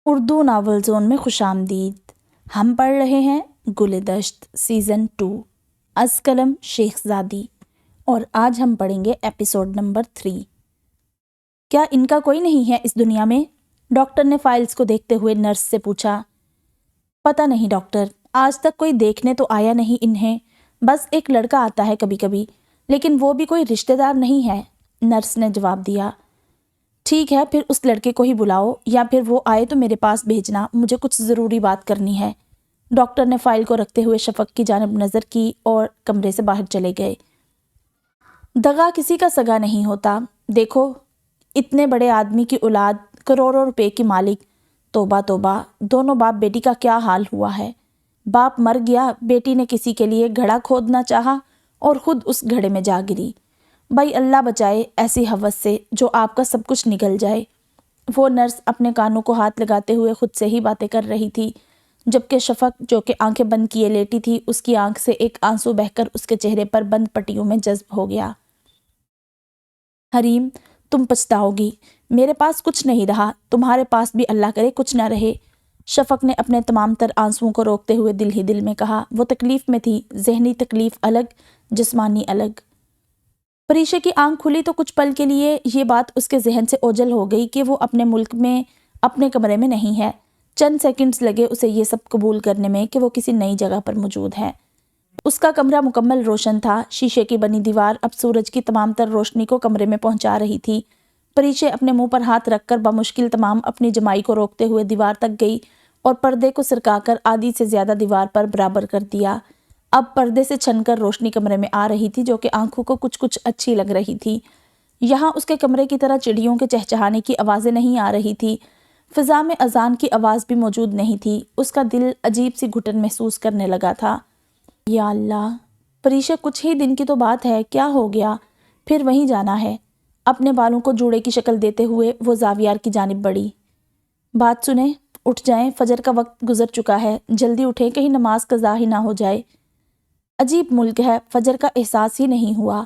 Urdu novel zone میں خوش آمدید۔ ہم پڑھ رہے ہیں گلِ-دشت سیزن 2 از قلم شیخ زادی، اور آج ہم پڑھیں گے ایپیسوڈ نمبر 3۔ کیا ان کا کوئی نہیں ہے اس دنیا میں؟ ڈاکٹر نے فائلز کو دیکھتے ہوئے نرس سے پوچھا۔ پتہ نہیں ڈاکٹر، آج تک کوئی دیکھنے تو آیا نہیں انہیں، بس ایک لڑکا آتا ہے کبھی کبھی، لیکن وہ بھی کوئی رشتہ دار نہیں ہے، نرس نے جواب دیا۔ ٹھیک ہے، پھر اس لڑکے کو ہی بلاؤ، یا پھر وہ آئے تو میرے پاس بھیجنا، مجھے کچھ ضروری بات کرنی ہے۔ ڈاکٹر نے فائل کو رکھتے ہوئے شفق کی جانب نظر کی اور کمرے سے باہر چلے گئے۔ دغا کسی کا سگا نہیں ہوتا، دیکھو اتنے بڑے آدمی کی اولاد، کروڑوں روپے کی مالک، توبہ توبہ، دونوں باپ بیٹی کا کیا حال ہوا ہے۔ باپ مر گیا، بیٹی نے کسی کے لیے گھڑا کھودنا چاہا اور خود اس گھڑے میں جا گری۔ بھائی اللہ بچائے ایسی ہوس سے جو آپ کا سب کچھ نگل جائے۔ وہ نرس اپنے کانوں کو ہاتھ لگاتے ہوئے خود سے ہی باتیں کر رہی تھی، جبکہ شفق جو کہ آنکھیں بند کیے لیٹی تھی، اس کی آنکھ سے ایک آنسو بہہ کر اس کے چہرے پر بند پٹیوں میں جذب ہو گیا۔ حریم، تم پچھتاؤ گی، میرے پاس کچھ نہیں رہا، تمہارے پاس بھی اللہ کرے کچھ نہ رہے۔ شفق نے اپنے تمام تر آنسوؤں کو روکتے ہوئے دل ہی دل میں کہا۔ وہ تکلیف میں تھی، ذہنی تکلیف الگ، جسمانی الگ۔ پریشے کی آنکھ کھلی تو کچھ پل کے لیے یہ بات اس کے ذہن سے اوجھل ہو گئی کہ وہ اپنے ملک میں اپنے کمرے میں نہیں ہے۔ چند سیکنڈز لگے اسے یہ سب قبول کرنے میں کہ وہ کسی نئی جگہ پر موجود ہے۔ اس کا کمرہ مکمل روشن تھا، شیشے کی بنی دیوار اب سورج کی تمام تر روشنی کو کمرے میں پہنچا رہی تھی۔ پریشے اپنے منہ پر ہاتھ رکھ کر بمشکل تمام اپنی جمائی کو روکتے ہوئے دیوار تک گئی اور پردے کو سرکا کر آدھی سے زیادہ دیوار پر برابر کر دیا۔ اب پردے سے چھن کر روشنی کمرے میں آ رہی تھی جو کہ آنکھوں کو کچھ اچھی لگ رہی تھی۔ یہاں اس کے کمرے کی طرح چڑیوں کے چہچہانے کی آوازیں نہیں آ رہی تھی، فضا میں اذان کی آواز بھی موجود نہیں تھی۔ اس کا دل عجیب سی گھٹن محسوس کرنے لگا تھا۔ یا اللہ، پریشے کچھ ہی دن کی تو بات ہے، کیا ہو گیا؟ پھر وہیں جانا ہے۔ اپنے بالوں کو جوڑے کی شکل دیتے ہوئے وہ زاویار کی جانب بڑھی۔ بات سنیں، اٹھ جائیں، فجر کا وقت گزر چکا ہے، جلدی اٹھیں کہیں نماز قضا ہی نہ ہو جائے۔ عجیب ملک ہے، فجر کا احساس ہی نہیں ہوا۔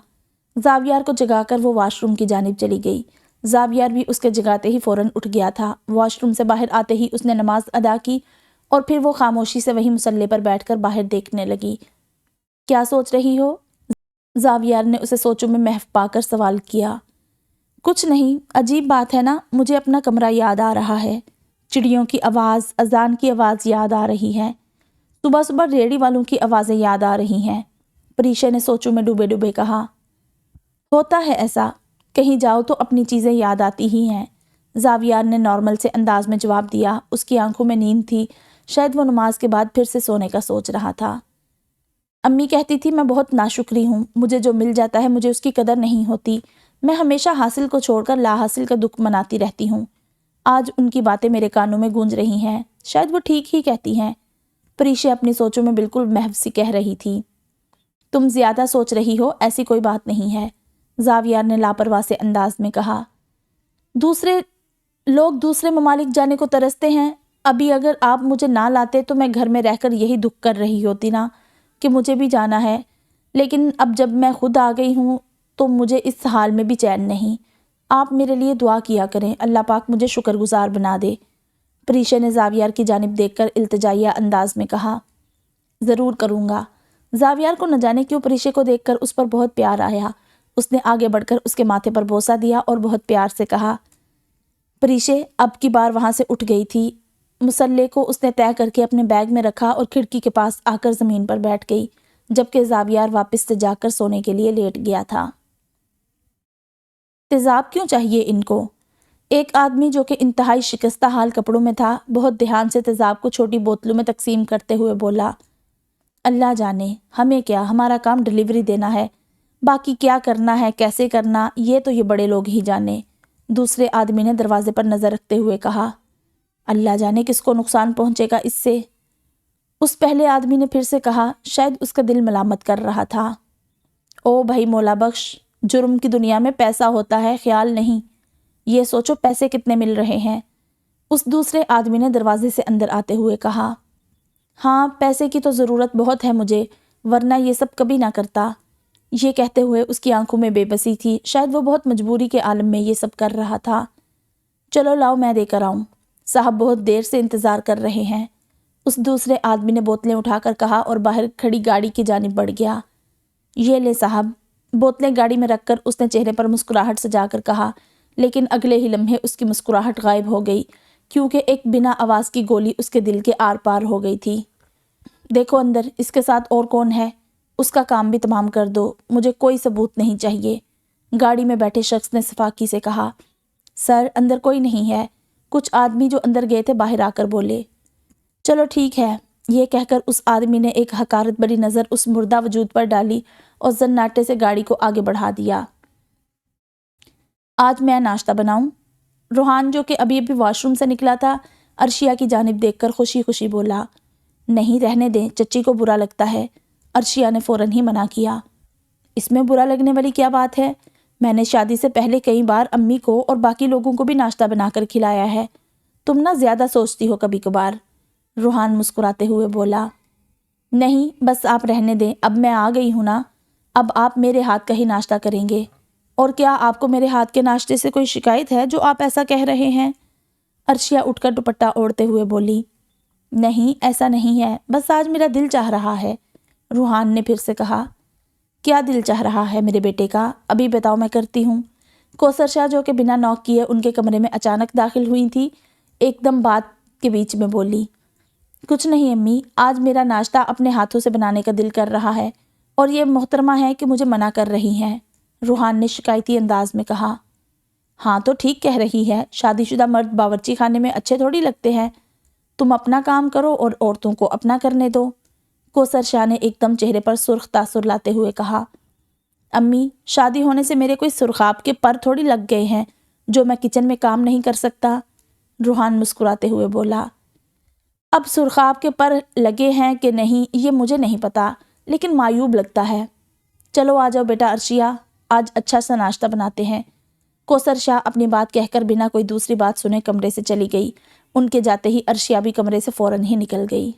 زاویار کو جگا کر وہ واش روم کی جانب چلی گئی۔ زاویار بھی اس کے جگاتے ہی فوراً اٹھ گیا تھا۔ واش روم سے باہر آتے ہی اس نے نماز ادا کی اور پھر وہ خاموشی سے وہیں مصلے پر بیٹھ کر باہر دیکھنے لگی۔ کیا سوچ رہی ہو؟ زاویار نے اسے سوچوں میں محو پا کر سوال کیا۔ کچھ نہیں، عجیب بات ہے نا، مجھے اپنا کمرہ یاد آ رہا ہے، چڑیوں کی آواز، اذان کی آواز یاد آ رہی ہے، صبح صبح ریڑھی والوں کی آوازیں یاد آ رہی ہیں۔ پریشے نے سوچوں میں ڈوبے ڈوبے کہا۔ ہوتا ہے ایسا، کہیں جاؤ تو اپنی چیزیں یاد آتی ہی ہیں، زاویار نے نارمل سے انداز میں جواب دیا۔ اس کی آنکھوں میں نیند تھی، شاید وہ نماز کے بعد پھر سے سونے کا سوچ رہا تھا۔ امی کہتی تھی میں بہت ناشکری ہوں، مجھے جو مل جاتا ہے مجھے اس کی قدر نہیں ہوتی، میں ہمیشہ حاصل کو چھوڑ کر لا حاصل کا دکھ مناتی رہتی ہوں۔ آج ان کی باتیں میرے کانوں میں گونج رہی ہیں، شاید وہ ٹھیک ہی کہتی ہیں۔ پریشے اپنی سوچوں میں بالکل محو سی کہہ رہی تھی۔ تم زیادہ سوچ رہی ہو، ایسی کوئی بات نہیں ہے، زاویار نے لاپرواہ سے انداز میں کہا۔ دوسرے لوگ دوسرے ممالک جانے کو ترستے ہیں، ابھی اگر آپ مجھے نہ لاتے تو میں گھر میں رہ کر یہی دکھ کر رہی ہوتی نا کہ مجھے بھی جانا ہے، لیکن اب جب میں خود آ گئی ہوں تو مجھے اس حال میں بھی چین نہیں۔ آپ میرے لیے دعا کیا کریں، اللہ پاک مجھے شکر گزار بنا دے، پریشے نے زاویار کی جانب دیکھ کر التجائیہ انداز میں کہا۔ ضرور کروں گا۔ زاویار کو نہ جانے کیوں پریشے کو دیکھ کر اس پر بہت پیار آیا۔ اس نے آگے بڑھ کر اس کے ماتھے پر بوسہ دیا اور بہت پیار سے کہا۔ پریشے اب کی بار وہاں سے اٹھ گئی تھی۔ مصلے کو اس نے طے کر کے اپنے بیگ میں رکھا اور کھڑکی کے پاس آ کر زمین پر بیٹھ گئی، جبکہ زاویار واپس سے جا کر سونے کے لیے لیٹ گیا تھا۔ تیزاب کیوں چاہیے ان کو؟ ایک آدمی جو کہ انتہائی شکستہ حال کپڑوں میں تھا، بہت دھیان سے تیزاب کو چھوٹی بوتلوں میں تقسیم کرتے ہوئے بولا۔ اللہ جانے، ہمیں کیا، ہمارا کام ڈلیوری دینا ہے، باقی کیا کرنا ہے، کیسے کرنا، یہ تو یہ بڑے لوگ ہی جانے، دوسرے آدمی نے دروازے پر نظر رکھتے ہوئے کہا۔ اللہ جانے کس کو نقصان پہنچے گا اس سے، اس پہلے آدمی نے پھر سے کہا، شاید اس کا دل ملامت کر رہا تھا۔ او بھائی مولا بخش، جرم کی دنیا میں پیسہ ہوتا ہے، خیال نہیں، یہ سوچو پیسے کتنے مل رہے ہیں، اس دوسرے آدمی نے دروازے سے اندر آتے ہوئے کہا۔ ہاں، پیسے کی تو ضرورت بہت ہے مجھے، ورنہ یہ سب کبھی نہ کرتا۔ یہ کہتے ہوئے اس کی آنکھوں میں بے بسی تھی، شاید وہ بہت مجبوری کے عالم میں یہ سب کر رہا تھا۔ چلو لاؤ میں دے کر آؤں۔ صاحب بہت دیر سے انتظار کر رہے ہیں، اس دوسرے آدمی نے بوتلیں اٹھا کر کہا اور باہر کھڑی گاڑی کی جانب بڑھ گیا۔ یہ لے صاحب۔ بوتلیں گاڑی میں رکھ کر اس نے چہرے پر مسکراہٹ سجا کر کہا، لیکن اگلے ہی لمحے اس کی مسکراہٹ غائب ہو گئی کیونکہ ایک بنا آواز کی گولی اس کے دل کے آر پار ہو گئی تھی۔ دیکھو اندر اس کے ساتھ اور کون ہے، اس کا کام بھی تمام کر دو، مجھے کوئی ثبوت نہیں چاہیے۔ گاڑی میں بیٹھے شخص نے سفاکی سے کہا۔ سر اندر کوئی نہیں ہے، کچھ آدمی جو اندر گئے تھے باہر آ کر بولے۔ چلو ٹھیک ہے، یہ کہہ کر اس آدمی نے ایک حقارت بری نظر اس مردہ وجود پر ڈالی اور زناٹے سے گاڑی کو آگے بڑھا دیا۔ آج میں ناشتہ بناؤں؟ روحان جو کہ ابھی واش روم سے نکلا تھا عرشیہ کی جانب دیکھ کر خوشی خوشی بولا۔ نہیں رہنے دیں، چچی کو برا لگتا ہے۔ عرشیہ نے فوراً ہی منع کیا۔ اس میں برا لگنے والی کیا بات ہے؟ میں نے شادی سے پہلے کئی بار امی کو اور باقی لوگوں کو بھی ناشتہ بنا کر کھلایا ہے، تم نہ زیادہ سوچتی ہو کبھی کبھار۔ روحان مسکراتے ہوئے بولا۔ نہیں بس آپ رہنے دیں، اب میں آ گئی ہوں نا، اب آپ میرے ہاتھ کا ہی ناشتہ کریں گے۔ اور کیا آپ کو میرے ہاتھ کے ناشتے سے کوئی شکایت ہے جو آپ ایسا کہہ رہے ہیں؟ عرشیہ اٹھ کر دوپٹہ اوڑھتے ہوئے بولی۔ نہیں ایسا نہیں ہے، بس آج میرا دل چاہ رہا ہے۔ روحان نے پھر سے کہا۔ کیا دل چاہ رہا ہے میرے بیٹے کا؟ ابھی بتاؤ میں کرتی ہوں۔ کوثر شاہ جو کہ بنا نوک کیے ان کے کمرے میں اچانک داخل ہوئی تھی، ایک دم بات کے بیچ میں بولی۔ کچھ نہیں امی، آج میرا ناشتہ اپنے ہاتھوں سے بنانے کا دل کر رہا ہے اور یہ محترمہ ہے کہ مجھے منع کر رہی ہیں، روحان نے شکایتی انداز میں کہا۔ ہاں تو ٹھیک کہہ رہی ہے، شادی شدہ مرد باورچی خانے میں اچھے تھوڑی لگتے ہیں، تم اپنا کام کرو اور عورتوں کو اپنا کرنے دو۔ کوثر شاہ نے ایک دم چہرے پر سرخ تاثر لاتے ہوئے کہا۔ امی، شادی ہونے سے میرے کوئی سرخاب کے پر تھوڑی لگ گئے ہیں جو میں کچن میں کام نہیں کر سکتا، روحان مسکراتے ہوئے بولا۔ اب سرخاب کے پر لگے ہیں کہ نہیں یہ مجھے نہیں پتا، لیکن معیوب لگتا ہے۔ چلو آ جاؤ بیٹا عرشیہ، آج اچھا سا ناشتہ بناتے ہیں۔ کوثر شاہ اپنی بات کہہ کر بنا کوئی دوسری بات سنے کمرے سے چلی گئی۔ ان کے جاتے ہی عرشیہ بھی کمرے سے فوراً ہی نکل گئی۔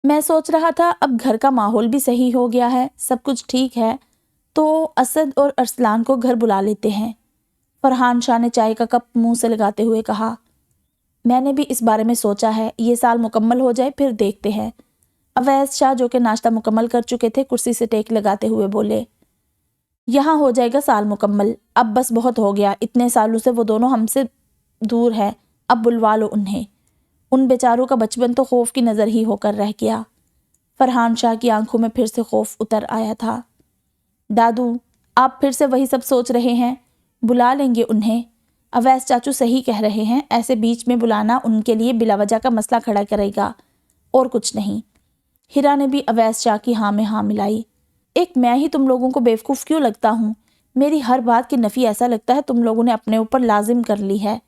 میں سوچ رہا تھا اب گھر کا ماحول بھی صحیح ہو گیا ہے، سب کچھ ٹھیک ہے، تو اسد اور ارسلان کو گھر بلا لیتے ہیں، فرحان شاہ نے چائے کا کپ منہ سے لگاتے ہوئے کہا۔ میں نے بھی اس بارے میں سوچا ہے، یہ سال مکمل ہو جائے پھر دیکھتے ہیں۔ اویس شاہ جو کہ ناشتہ مکمل کر چکے تھے کرسی سے ٹیک لگاتے ہوئے بولے۔ یہاں ہو جائے گا سال مکمل، اب بس بہت ہو گیا، اتنے سالوں سے وہ دونوں ہم سے دور ہیں، اب بلوا لو انہیں۔ ان بیچاروں کا بچپن تو خوف کی نظر ہی ہو کر رہ گیا۔ فرحان شاہ کی آنکھوں میں پھر سے خوف اتر آیا تھا۔ دادو، آپ پھر سے وہی سب سوچ رہے ہیں؟ بلا لیں گے انہیں۔ اویس چاچو صحیح کہہ رہے ہیں، ایسے بیچ میں بلانا ان کے لیے بلا وجہ کا مسئلہ کھڑا کرے گا، اور کچھ نہیں۔ ہیرا نے بھی اویس شاہ کی ہاں میں ہاں ملائی۔ ایک میں ہی تم لوگوں کو بیوقوف کیوں لگتا ہوں؟ میری ہر بات کی نفی ایسا لگتا ہے تم لوگوں نے اپنے اوپر لازم کر لی ہے،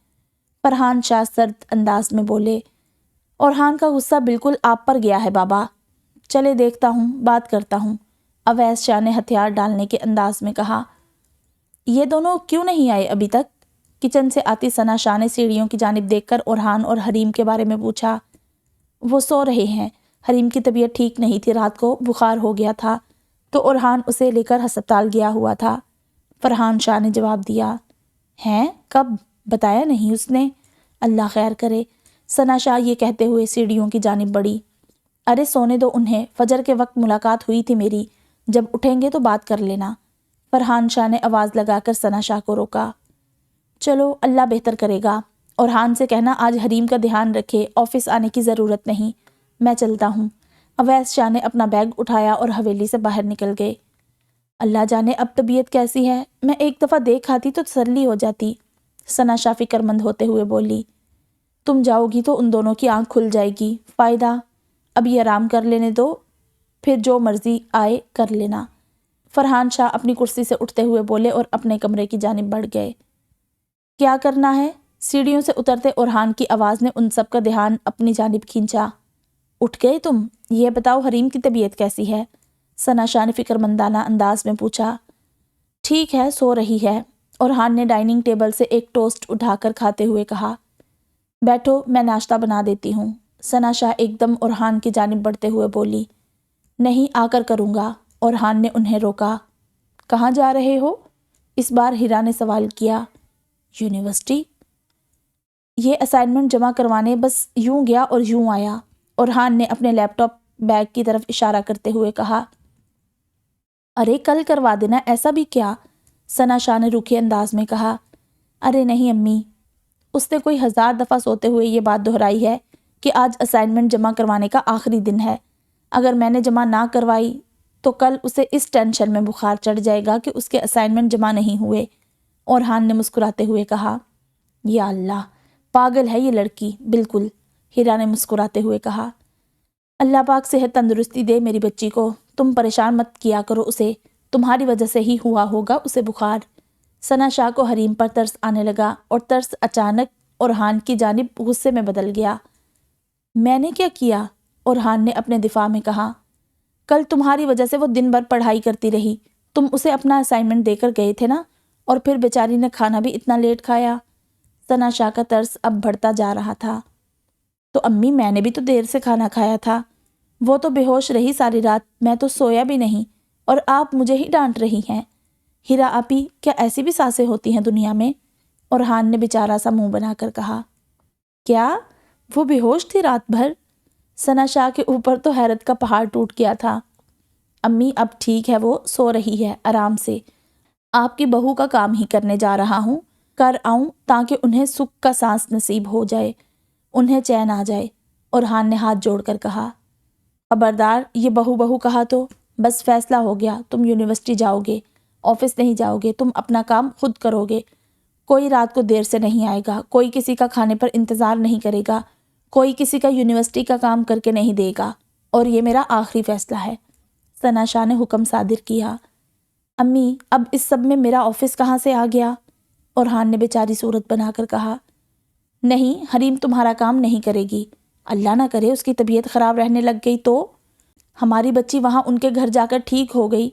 فرحان شاہ سرد انداز میں بولے۔ اورحان کا غصہ بالکل آپ پر گیا ہے بابا، چلے دیکھتا ہوں، بات کرتا ہوں، اویس شاہ نے ہتھیار ڈالنے کے انداز میں کہا۔ یہ دونوں کیوں نہیں آئے ابھی تک؟ کچن سے آتی ثنا شاہ نے سیڑھیوں کی جانب دیکھ کر اورحان اور حریم کے بارے میں پوچھا۔ وہ سو رہے ہیں، حریم کی طبیعت ٹھیک نہیں تھی، رات کو بخار ہو گیا تھا تو اورحان اسے لے کر ہسپتال گیا ہوا تھا، فرحان شاہ نے جواب دیا۔ ہیں؟ کب؟ بتایا نہیں اس نے؟ اللہ خیر کرے، ثنا شاہ یہ کہتے ہوئے سیڑھیوں کی جانب بڑھی۔ ارے سونے دو انہیں، فجر کے وقت ملاقات ہوئی تھی میری، جب اٹھیں گے تو بات کر لینا، فرحان شاہ نے آواز لگا کر ثنا شاہ کو روکا۔ چلو اللہ بہتر کرے گا، اورحان سے کہنا آج حریم کا دھیان رکھے، آفس آنے کی ضرورت نہیں، میں چلتا ہوں۔ اویس شاہ نے اپنا بیگ اٹھایا اور حویلی سے باہر نکل گئے۔ اللہ جانے اب طبیعت کیسی ہے، میں ایک دفعہ دیکھ آتی تو تسلی ہو جاتی، ثنا شاہ فکر مند ہوتے ہوئے بولی۔ تم جاؤ گی تو ان دونوں کی آنکھ کھل جائے گی، فائدہ، اب یہ آرام کر لینے دو، پھر جو مرضی آئے کر لینا، فرحان شاہ اپنی کرسی سے اٹھتے ہوئے بولے اور اپنے کمرے کی جانب بڑھ گئے۔ کیا کرنا ہے؟ سیڑھیوں سے اترتے اورحان کی آواز نے ان سب کا دھیان اپنی جانب کھینچا۔ اٹھ گئے تم؟ یہ بتاؤ حریم کی طبیعت کیسی ہے؟ ثنا شاہ نے فکر مندانہ انداز میں پوچھا۔ ٹھیک ہے، سو رہی ہے، اورحان نے ڈائننگ ٹیبل سے ایک ٹوسٹ اٹھا کر کھاتے ہوئے کہا۔ بیٹھو میں ناشتہ بنا دیتی ہوں، ثنا شاہ ایک دم اورحان کی جانب بڑھتے ہوئے بولی۔ نہیں آ کر کروں گا، اورحان نے انہیں روکا۔ کہاں جا رہے ہو؟ اس بار ہیرا نے سوال کیا۔ یونیورسٹی۔ یہ اسائنمنٹ جمع کروانے بس یوں گیا اور یوں آیا، اورحان نے اپنے لیپ ٹاپ بیگ کی طرف اشارہ کرتے ہوئے کہا۔ ارے کل کروا دینا، ایسا بھی کیا؟ ثنا شاہ نے روکھے انداز میں کہا۔ ارے نہیں امی، اس نے کوئی 1000 دفعہ سوتے ہوئے یہ بات دہرائی ہے کہ آج اسائنمنٹ جمع کروانے کا آخری دن ہے۔ اگر میں نے جمع نہ کروائی تو کل اسے اس ٹینشن میں بخار چڑھ جائے گا کہ اس کے اسائنمنٹ جمع نہیں ہوئے، اورحان نے مسکراتے ہوئے کہا۔ یا اللہ، پاگل ہے یہ لڑکی بالکل، ہیرا نے مسکراتے ہوئے کہا۔ اللہ پاک صحت تندرستی دے میری بچی کو، تم پریشان مت کیا کرو اسے، تمہاری وجہ سے ہی ہوا ہوگا اسے بخار۔ ثنا شاہ کو حریم پر ترس آنے لگا اور ترس اچانک اورحان کی جانب غصے میں بدل گیا۔ میں نے کیا کیا؟ اورحان نے اپنے دفاع میں کہا۔ کل تمہاری وجہ سے وہ دن بھر پڑھائی کرتی رہی، تم اسے اپنا اسائنمنٹ دے کر گئے تھے نا، اور پھر بیچاری نے کھانا بھی اتنا لیٹ کھایا۔ ثنا شاہ کا ترس اب بڑھتا جا رہا تھا۔ تو امی میں نے بھی تو دیر سے کھانا کھایا تھا، وہ تو بے ہوش رہی ساری رات، میں تو سویا بھی نہیں، اور آپ مجھے ہی ڈانٹ رہی ہیں۔ ہیرا آپی، کیا ایسی بھی ساسیں ہوتی ہیں دنیا میں؟ اورحان نے بیچارہ سا منہ بنا کر کہا۔ کیا وہ بے ہوش تھی رات بھر؟ ثنا شاہ کے اوپر تو حیرت کا پہاڑ ٹوٹ گیا تھا۔ امی اب ٹھیک ہے، وہ سو رہی ہے آرام سے، آپ کی بہو کا کام ہی کرنے جا رہا ہوں، کر آؤں تاکہ انہیں سکھ کا سانس نصیب ہو جائے، انہیں چین آ جائے۔ اورحان نے ہاتھ جوڑ کر کہا۔ خبردار یہ بہو بہو کہا تو بس فیصلہ ہو گیا، تم یونیورسٹی جاؤ گے، آفس نہیں جاؤ گے، تم اپنا کام خود کرو گے، کوئی رات کو دیر سے نہیں آئے گا، کوئی کسی کا کھانے پر انتظار نہیں کرے گا، کوئی کسی کا یونیورسٹی کا کام کر کے نہیں دے گا، اور یہ میرا آخری فیصلہ ہے۔ ثنا شاہ نے حکم صادر کیا۔ امی اب اس سب میں میرا آفس کہاں سے آ گیا؟ اورحان نے بیچاری صورت بنا کر کہا۔ نہیں، حریم تمہارا کام نہیں کرے گی، اللہ نہ کرے اس کی طبیعت خراب رہنے لگ گئی تو؟ ہماری بچی وہاں ان کے گھر جا کر ٹھیک ہو گئی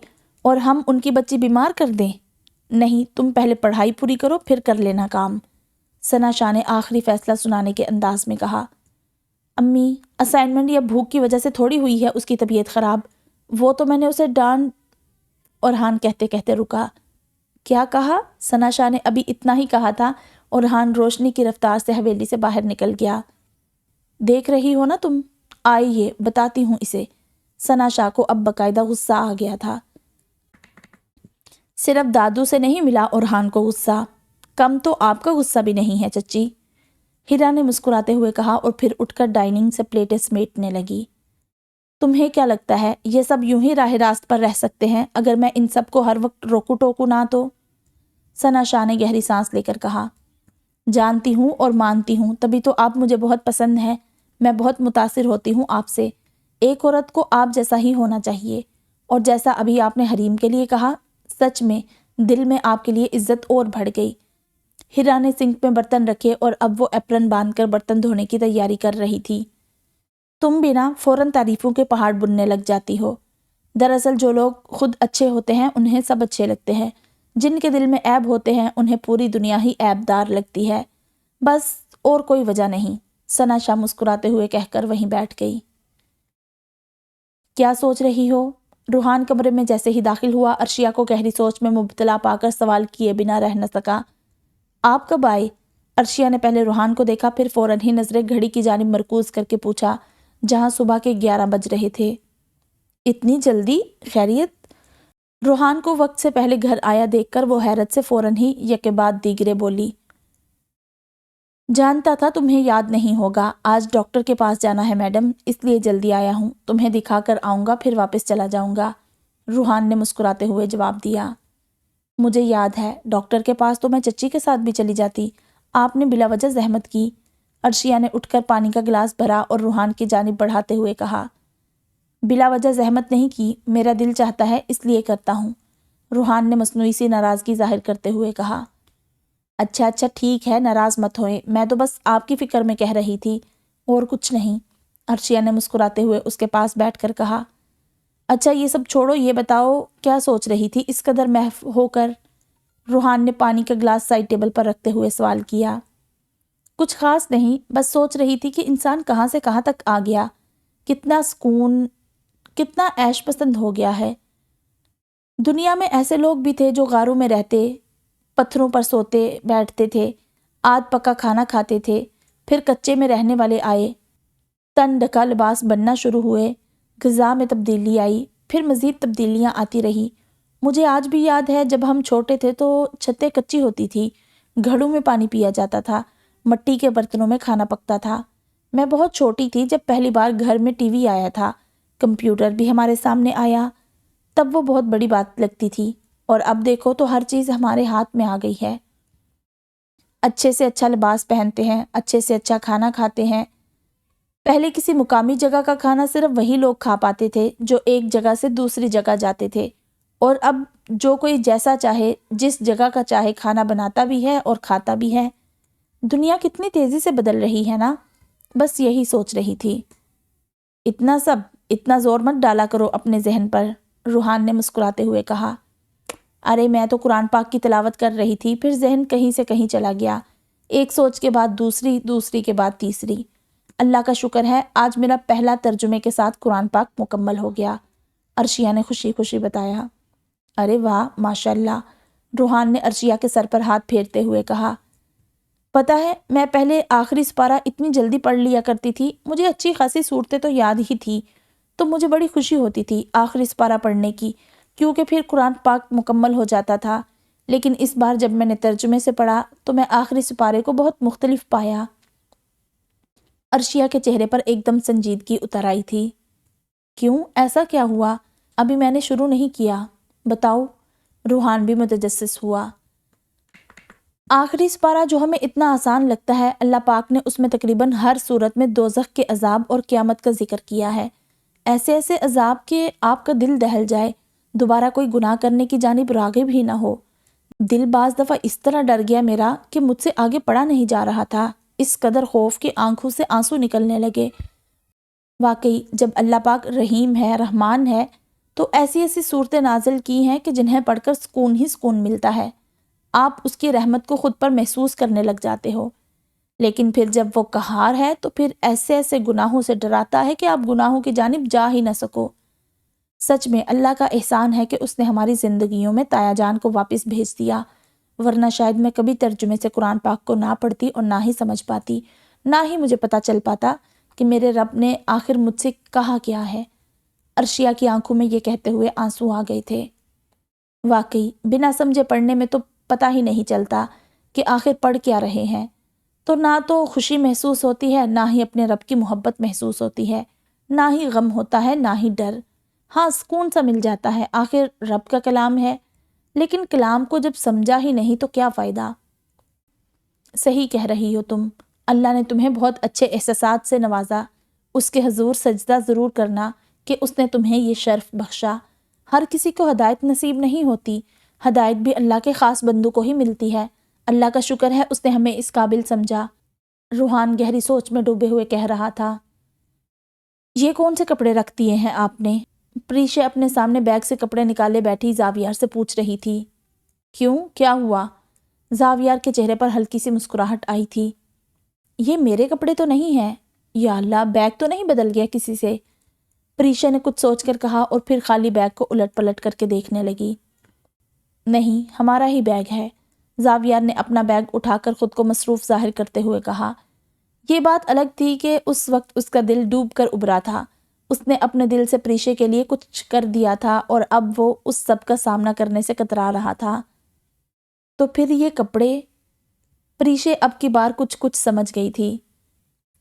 اور ہم ان کی بچی بیمار کر دیں؟ نہیں، تم پہلے پڑھائی پوری کرو پھر کر لینا کام، ثنا شاہ نے آخری فیصلہ سنانے کے انداز میں کہا۔ امی اسائنمنٹ یا بھوک کی وجہ سے تھوڑی ہوئی ہے اس کی طبیعت خراب، وہ تو میں نے اسے ڈانٹ۔ اورحان کہتے کہتے رکا۔ کیا کہا؟ ثنا شاہ نے ابھی اتنا ہی کہا تھا، اورحان روشنی کی رفتار سے حویلی سے باہر نکل گیا۔ دیکھ رہی ہو نا تم، آئیے بتاتی ہوں اسے۔ ثنا شاہ کو اب باقاعدہ غصہ آ گیا تھا۔ صرف دادو سے نہیں ملا اورحان کو غصہ، کم تو آپ کا غصہ بھی نہیں ہے چچی، ہیرا نے مسکراتے ہوئے کہا اور پھر اٹھ کر ڈائننگ سے پلیٹیں سمیٹنے لگی۔ تمہیں کیا لگتا ہے یہ سب یوں ہی راہ راست پر رہ سکتے ہیں اگر میں ان سب کو ہر وقت روکو ٹوکو نہ تو؟ ثنا شاہ نے گہری سانس لے کر کہا۔ جانتی ہوں اور مانتی ہوں، تبھی تو آپ مجھے بہت پسند ہیں، میں بہت متاثر ہوتی ہوں آپ سے، ایک عورت کو آپ جیسا ہی ہونا چاہیے، اور جیسا ابھی آپ نے حریم کے لیے کہا، سچ میں دل میں آپ کے لیے عزت اور بڑھ گئی۔ ہیرا نے سنک میں برتن رکھے اور اب وہ ایپرن باندھ کر برتن دھونے کی تیاری کر رہی تھی۔ تم بھی نا فوراً تعریفوں کے پہاڑ بننے لگ جاتی ہو، دراصل جو لوگ خود اچھے ہوتے ہیں انہیں سب اچھے لگتے ہیں، جن کے دل میں عیب ہوتے ہیں انہیں پوری دنیا ہی عیب دار لگتی ہے، بس اور کوئی وجہ نہیں، ثنا شاہ مسکراتے ہوئے کہہ کر وہیں بیٹھ گئی۔ کیا سوچ رہی ہو؟ روحان کمرے میں جیسے ہی داخل ہوا، عرشیہ کو گہری سوچ میں مبتلا پا کر سوال کیے بنا رہ نہ سکا۔ آپ کب آئے؟ عرشیہ نے پہلے روحان کو دیکھا، پھر فوراً ہی نظریں گھڑی کی جانب مرکوز کر کے پوچھا، جہاں صبح کے 11 بج رہے تھے۔ اتنی جلدی؟ خیریت؟ روحان کو وقت سے پہلے گھر آیا دیکھ کر وہ حیرت سے فوراً ہی یکے بعد دیگرے بولی۔ جانتا تھا تمہیں یاد نہیں ہوگا، آج ڈاکٹر کے پاس جانا ہے میڈم، اس لیے جلدی آیا ہوں، تمہیں دکھا کر آؤں گا پھر واپس چلا جاؤں گا، روحان نے مسکراتے ہوئے جواب دیا۔ مجھے یاد ہے، ڈاکٹر کے پاس تو میں چچی کے ساتھ بھی چلی جاتی، آپ نے بلا وجہ زحمت کی۔ عرشیہ نے اٹھ کر پانی کا گلاس بھرا اور روحان کی جانب بڑھاتے ہوئے کہا۔ بلا وجہ زحمت نہیں کی، میرا دل چاہتا ہے اس لیے کرتا ہوں، روحان نے مصنوعی سی ناراضگی ظاہر کرتے ہوئے کہا۔ اچھا ٹھیک ہے، ناراض مت ہوئے، میں تو بس آپ کی فکر میں کہہ رہی تھی، اور کچھ نہیں، عرشیہ نے مسکراتے ہوئے اس کے پاس بیٹھ کر کہا۔ اچھا یہ سب چھوڑو، یہ بتاؤ کیا سوچ رہی تھی اس قدر محو ہو کر؟ روحان نے پانی کا گلاس سائڈ ٹیبل پر رکھتے ہوئے سوال کیا۔ کچھ خاص نہیں، بس سوچ رہی تھی کہ انسان کہاں سے کہاں تک آ گیا، کتنا سکون، کتنا عیش پسند ہو گیا ہے۔ دنیا میں ایسے لوگ بھی تھے جو غاروں میں رہتے، پتھروں پر سوتے بیٹھتے تھے، آدھ پکا کھانا کھاتے تھے، پھر کچے میں رہنے والے آئے، تن ڈھکا لباس بننا شروع ہوئے، غذا میں تبدیلی آئی، پھر مزید تبدیلیاں آتی رہی۔ مجھے آج بھی یاد ہے جب ہم چھوٹے تھے تو چھتیں کچی ہوتی تھی، گھڑوں میں پانی پیا جاتا تھا، مٹی کے برتنوں میں کھانا پکتا تھا۔ میں بہت چھوٹی تھی جب پہلی بار گھر میں ٹی وی آیا تھا، کمپیوٹر بھی ہمارے سامنے آیا، تب وہ بہت بڑی بات لگتی تھی، اور اب دیکھو تو ہر چیز ہمارے ہاتھ میں آ گئی ہے۔ اچھے سے اچھا لباس پہنتے ہیں، اچھے سے اچھا کھانا کھاتے ہیں۔ پہلے کسی مقامی جگہ کا کھانا صرف وہی لوگ کھا پاتے تھے جو ایک جگہ سے دوسری جگہ جاتے تھے، اور اب جو کوئی جیسا چاہے، جس جگہ کا چاہے کھانا بناتا بھی ہے اور کھاتا بھی ہے۔ دنیا کتنی تیزی سے بدل رہی ہے نا، بس یہی سوچ رہی تھی۔ اتنا زور مت ڈالا کرو اپنے ذہن پر، روحان نے مسکراتے ہوئے کہا۔ ارے میں تو قرآن پاک کی تلاوت کر رہی تھی، پھر ذہن کہیں سے کہیں چلا گیا، ایک سوچ کے بعد دوسری، دوسری کے بعد تیسری۔ اللہ کا شکر ہے آج میرا پہلا ترجمے کے ساتھ قرآن پاک مکمل ہو گیا، عرشیہ نے خوشی خوشی بتایا۔ ارے واہ، ماشاء اللہ، روحان نے عرشیہ کے سر پر ہاتھ پھیرتے ہوئے کہا۔ پتہ ہے میں پہلے آخری سپارہ اتنی جلدی پڑھ لیا کرتی تھی، مجھے اچھی خاصی صورتیں تو یاد ہی تھی، تو مجھے بڑی خوشی ہوتی تھی آخری سپارہ پڑھنے کی، کیونکہ پھر قرآن پاک مکمل ہو جاتا تھا۔ لیکن اس بار جب میں نے ترجمے سے پڑھا تو میں آخری سپارے کو بہت مختلف پایا۔ عرشیہ کے چہرے پر ایک دم سنجیدگی اتر آئی تھی۔ کیوں، ایسا کیا ہوا؟ ابھی میں نے شروع نہیں کیا، بتاؤ۔ روحان بھی متجسس ہوا۔ آخری سپارہ جو ہمیں اتنا آسان لگتا ہے، اللہ پاک نے اس میں تقریباً ہر صورت میں دوزخ کے عذاب اور قیامت کا ذکر کیا ہے، ایسے ایسے عذاب کہ آپ کا دل دہل جائے، دوبارہ کوئی گناہ کرنے کی جانب راغب ہی نہ ہو۔ دل بعض دفعہ اس طرح ڈر گیا میرا کہ مجھ سے آگے پڑھا نہیں جا رہا تھا، اس قدر خوف کہ آنکھوں سے آنسو نکلنے لگے۔ واقعی جب اللہ پاک رحیم ہے، رحمان ہے، تو ایسی ایسی صورتیں نازل کی ہیں کہ جنہیں پڑھ کر سکون ہی سکون ملتا ہے، آپ اس کی رحمت کو خود پر محسوس کرنے لگ جاتے ہو۔ لیکن پھر جب وہ قہار ہے تو پھر ایسے ایسے گناہوں سے ڈراتا ہے کہ آپ گناہوں کی جانب جا ہی نہ سکو۔ سچ میں اللہ کا احسان ہے کہ اس نے ہماری زندگیوں میں تایا جان کو واپس بھیج دیا، ورنہ شاید میں کبھی ترجمے سے قرآن پاک کو نہ پڑھتی اور نہ ہی سمجھ پاتی، نہ ہی مجھے پتہ چل پاتا کہ میرے رب نے آخر مجھ سے کہا کیا ہے۔ عرشیہ کی آنکھوں میں یہ کہتے ہوئے آنسو آ گئے تھے۔ واقعی بنا سمجھے پڑھنے میں تو پتہ ہی نہیں چلتا کہ آخر پڑھ کیا رہے ہیں، تو نہ تو خوشی محسوس ہوتی ہے، نہ ہی اپنے رب کی محبت محسوس ہوتی ہے، نہ ہی غم ہوتا ہے، نہ ہی ڈر۔ ہاں، سکون سا مل جاتا ہے، آخر رب کا کلام ہے، لیکن کلام کو جب سمجھا ہی نہیں تو کیا فائدہ۔ صحیح کہہ رہی ہو تم، اللہ نے تمہیں بہت اچھے احساسات سے نوازا، اس کے حضور سجدہ ضرور کرنا کہ اس نے تمہیں یہ شرف بخشا۔ ہر کسی کو ہدایت نصیب نہیں ہوتی، ہدایت بھی اللہ کے خاص بندوں کو ہی ملتی ہے، اللہ کا شکر ہے اس نے ہمیں اس قابل سمجھا۔ روحان گہری سوچ میں ڈوبے ہوئے کہہ رہا تھا۔ یہ کون سے کپڑے رکھ دیے ہیں آپ نے؟ پریشے اپنے سامنے بیگ سے کپڑے نکالے بیٹھی زاویار سے پوچھ رہی تھی۔ کیوں، کیا ہوا؟ زاویار کے چہرے پر ہلکی سی مسکراہٹ آئی تھی۔ یہ میرے کپڑے تو نہیں ہیں، یا اللہ، بیگ تو نہیں بدل گیا کسی سے؟ پریشا نے کچھ سوچ کر کہا اور پھر خالی بیگ کو الٹ پلٹ کر کے دیکھنے لگی۔ نہیں، ہمارا ہی بیگ ہے، زاویار نے اپنا بیگ اٹھا کر خود کو مصروف ظاہر کرتے ہوئے کہا۔ یہ بات الگ تھی کہ اس وقت اس کا دل ڈوب کر ابھرا تھا، اس نے اپنے دل سے پریشے کے لیے کچھ کر دیا تھا اور اب وہ اس سب کا سامنا کرنے سے کترا رہا تھا۔ تو پھر یہ کپڑے؟ پریشے اب کی بار کچھ سمجھ گئی تھی۔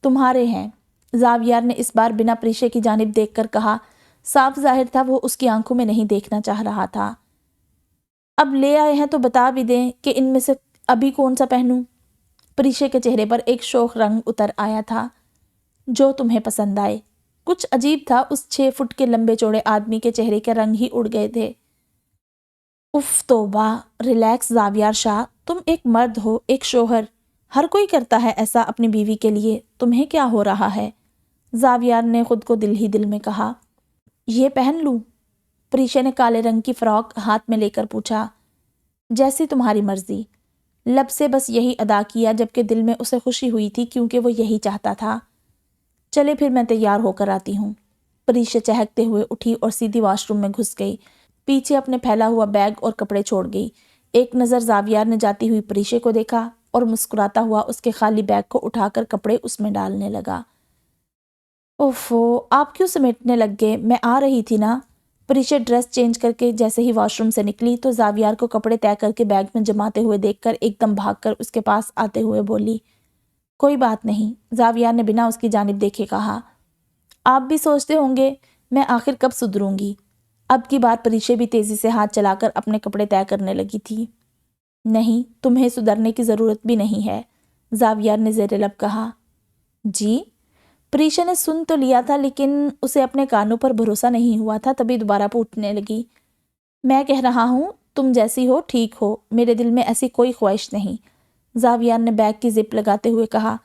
تمہارے ہیں، زاویار نے اس بار بنا پریشے کی جانب دیکھ کر کہا، صاف ظاہر تھا وہ اس کی آنکھوں میں نہیں دیکھنا چاہ رہا تھا۔ اب لے آئے ہیں تو بتا بھی دیں کہ ان میں سے ابھی کون سا پہنوں؟ پریشے کے چہرے پر ایک شوخ رنگ اتر آیا تھا۔ جو تمہیں پسند آئے۔ کچھ عجیب تھا، اس 6 فٹ کے لمبے چوڑے آدمی کے چہرے کے رنگ ہی اڑ گئے تھے۔ اف توبہ، ریلیکس زاویار شاہ، تم ایک مرد ہو، ایک شوہر، ہر کوئی کرتا ہے ایسا اپنی بیوی کے لیے، تمہیں کیا ہو رہا ہے؟ زاویار نے خود کو دل ہی دل میں کہا۔ یہ پہن لوں؟ پریشے نے کالے رنگ کی فراک ہاتھ میں لے کر پوچھا۔ جیسی تمہاری مرضی۔ لب سے بس یہی ادا کیا جبکہ دل میں اسے خوشی ہوئی تھی کیونکہ وہ یہی چاہتا تھا۔ چلے پھر میں تیار ہو کر آتی ہوں۔ پریشا چہکتے ہوئے اٹھی اور سیدھی واش روم میں گھس گئی، پیچھے اپنے پھیلا ہوا بیگ اور کپڑے چھوڑ گئی۔ ایک نظر زاویار نے جاتی ہوئی پریشے کو دیکھا، اور مسکراتا ہوا اس کے خالی بیگ کو اٹھا کر کپڑے اس میں ڈالنے لگا۔ اوفو، آپ کیوں سمیٹنے لگ گئے؟ میں آ رہی تھی نا۔ پریشا ڈریس چینج کر کے جیسے ہی واش روم سے نکلی تو زاویار کو کپڑے طے کر کے بیگ میں جماتے ہوئے دیکھ کر ایک دم بھاگ کر اس کے پاس آتے ہوئے بولی، کوئی بات نہیں۔ زاویار نے بنا اس کی جانب دیکھے کہا، آپ بھی سوچتے ہوں گے میں آخر کب سدھروں گی۔ اب کی بار پریشا بھی تیزی سے ہاتھ چلا کر اپنے کپڑے طے کرنے لگی تھی۔ نہیں، تمہیں سدھرنے کی ضرورت بھی نہیں ہے، زاویار نے زیر لب کہا۔ جی؟ پریشا نے سن تو لیا تھا لیکن اسے اپنے کانوں پر بھروسہ نہیں ہوا تھا، تبھی دوبارہ پوچھنے لگی، میں کہہ رہا ہوں تم جیسی ہو ٹھیک ہو، میرے دل میں ایسی کوئی خواہش نہیں، زاویار نے بیگ کی زپ لگاتے ہوئے کہا۔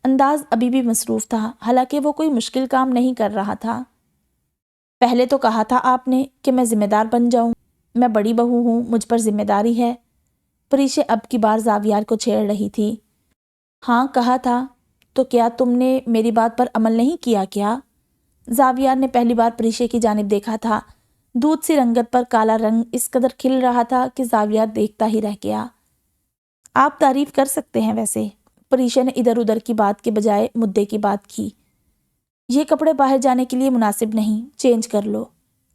انداز ابھی بھی مصروف تھا، حالانکہ وہ کوئی مشکل کام نہیں کر رہا تھا۔ پہلے تو کہا تھا آپ نے کہ میں ذمہ دار بن جاؤں، میں بڑی بہو ہوں، مجھ پر ذمہ داری ہے۔ پریشا اب کی بار زاویار کو چھیڑ رہی تھی۔ ہاں کہا تھا، تو کیا تم نے میری بات پر عمل نہیں کیا کیا؟ زاویار نے پہلی بار پریشا کی جانب دیکھا تھا، دودھ سی رنگت پر کالا رنگ اس قدر کھل رہا تھا کہ زاویار دیکھتا ہی رہ گیا۔ آپ تعریف کر سکتے ہیں ویسے، پریشا نے ادھر ادھر کی بات کے بجائے مدعے کی بات کی۔ یہ کپڑے باہر جانے کے لیے مناسب نہیں، چینج کر لو۔